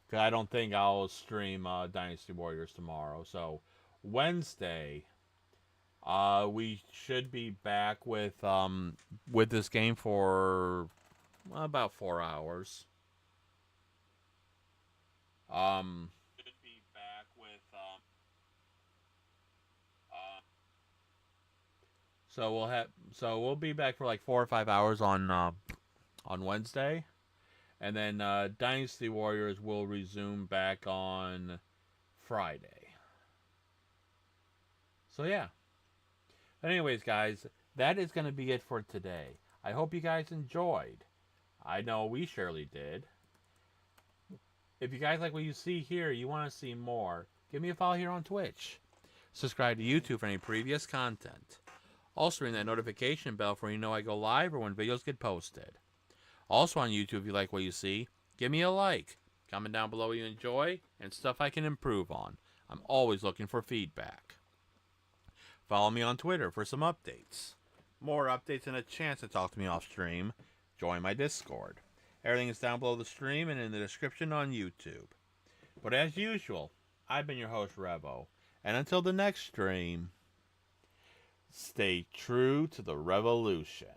'Cause I don't think I'll stream Dynasty Warriors tomorrow. So, Wednesday, we should be back with this game for about 4 hours. Should be back with so we'll be back for like 4 or 5 hours on Wednesday, and then Dynasty Warriors will resume back on Friday. So yeah. Anyways, guys, that is going to be it for today. I hope you guys enjoyed. I know we surely did. If you guys like what you see here, you want to see more, give me a follow here on Twitch. Subscribe to YouTube for any previous content. Also ring that notification bell for when you know I go live or when videos get posted. Also on YouTube, if you like what you see, give me a like. Comment down below what you enjoy and stuff I can improve on. I'm always looking for feedback. Follow me on Twitter for some updates. More updates and a chance to talk to me off stream. Join my Discord. Everything is down below the stream and in the description on YouTube. But as usual, I've been your host, Revo. And until the next stream, stay true to the revolution.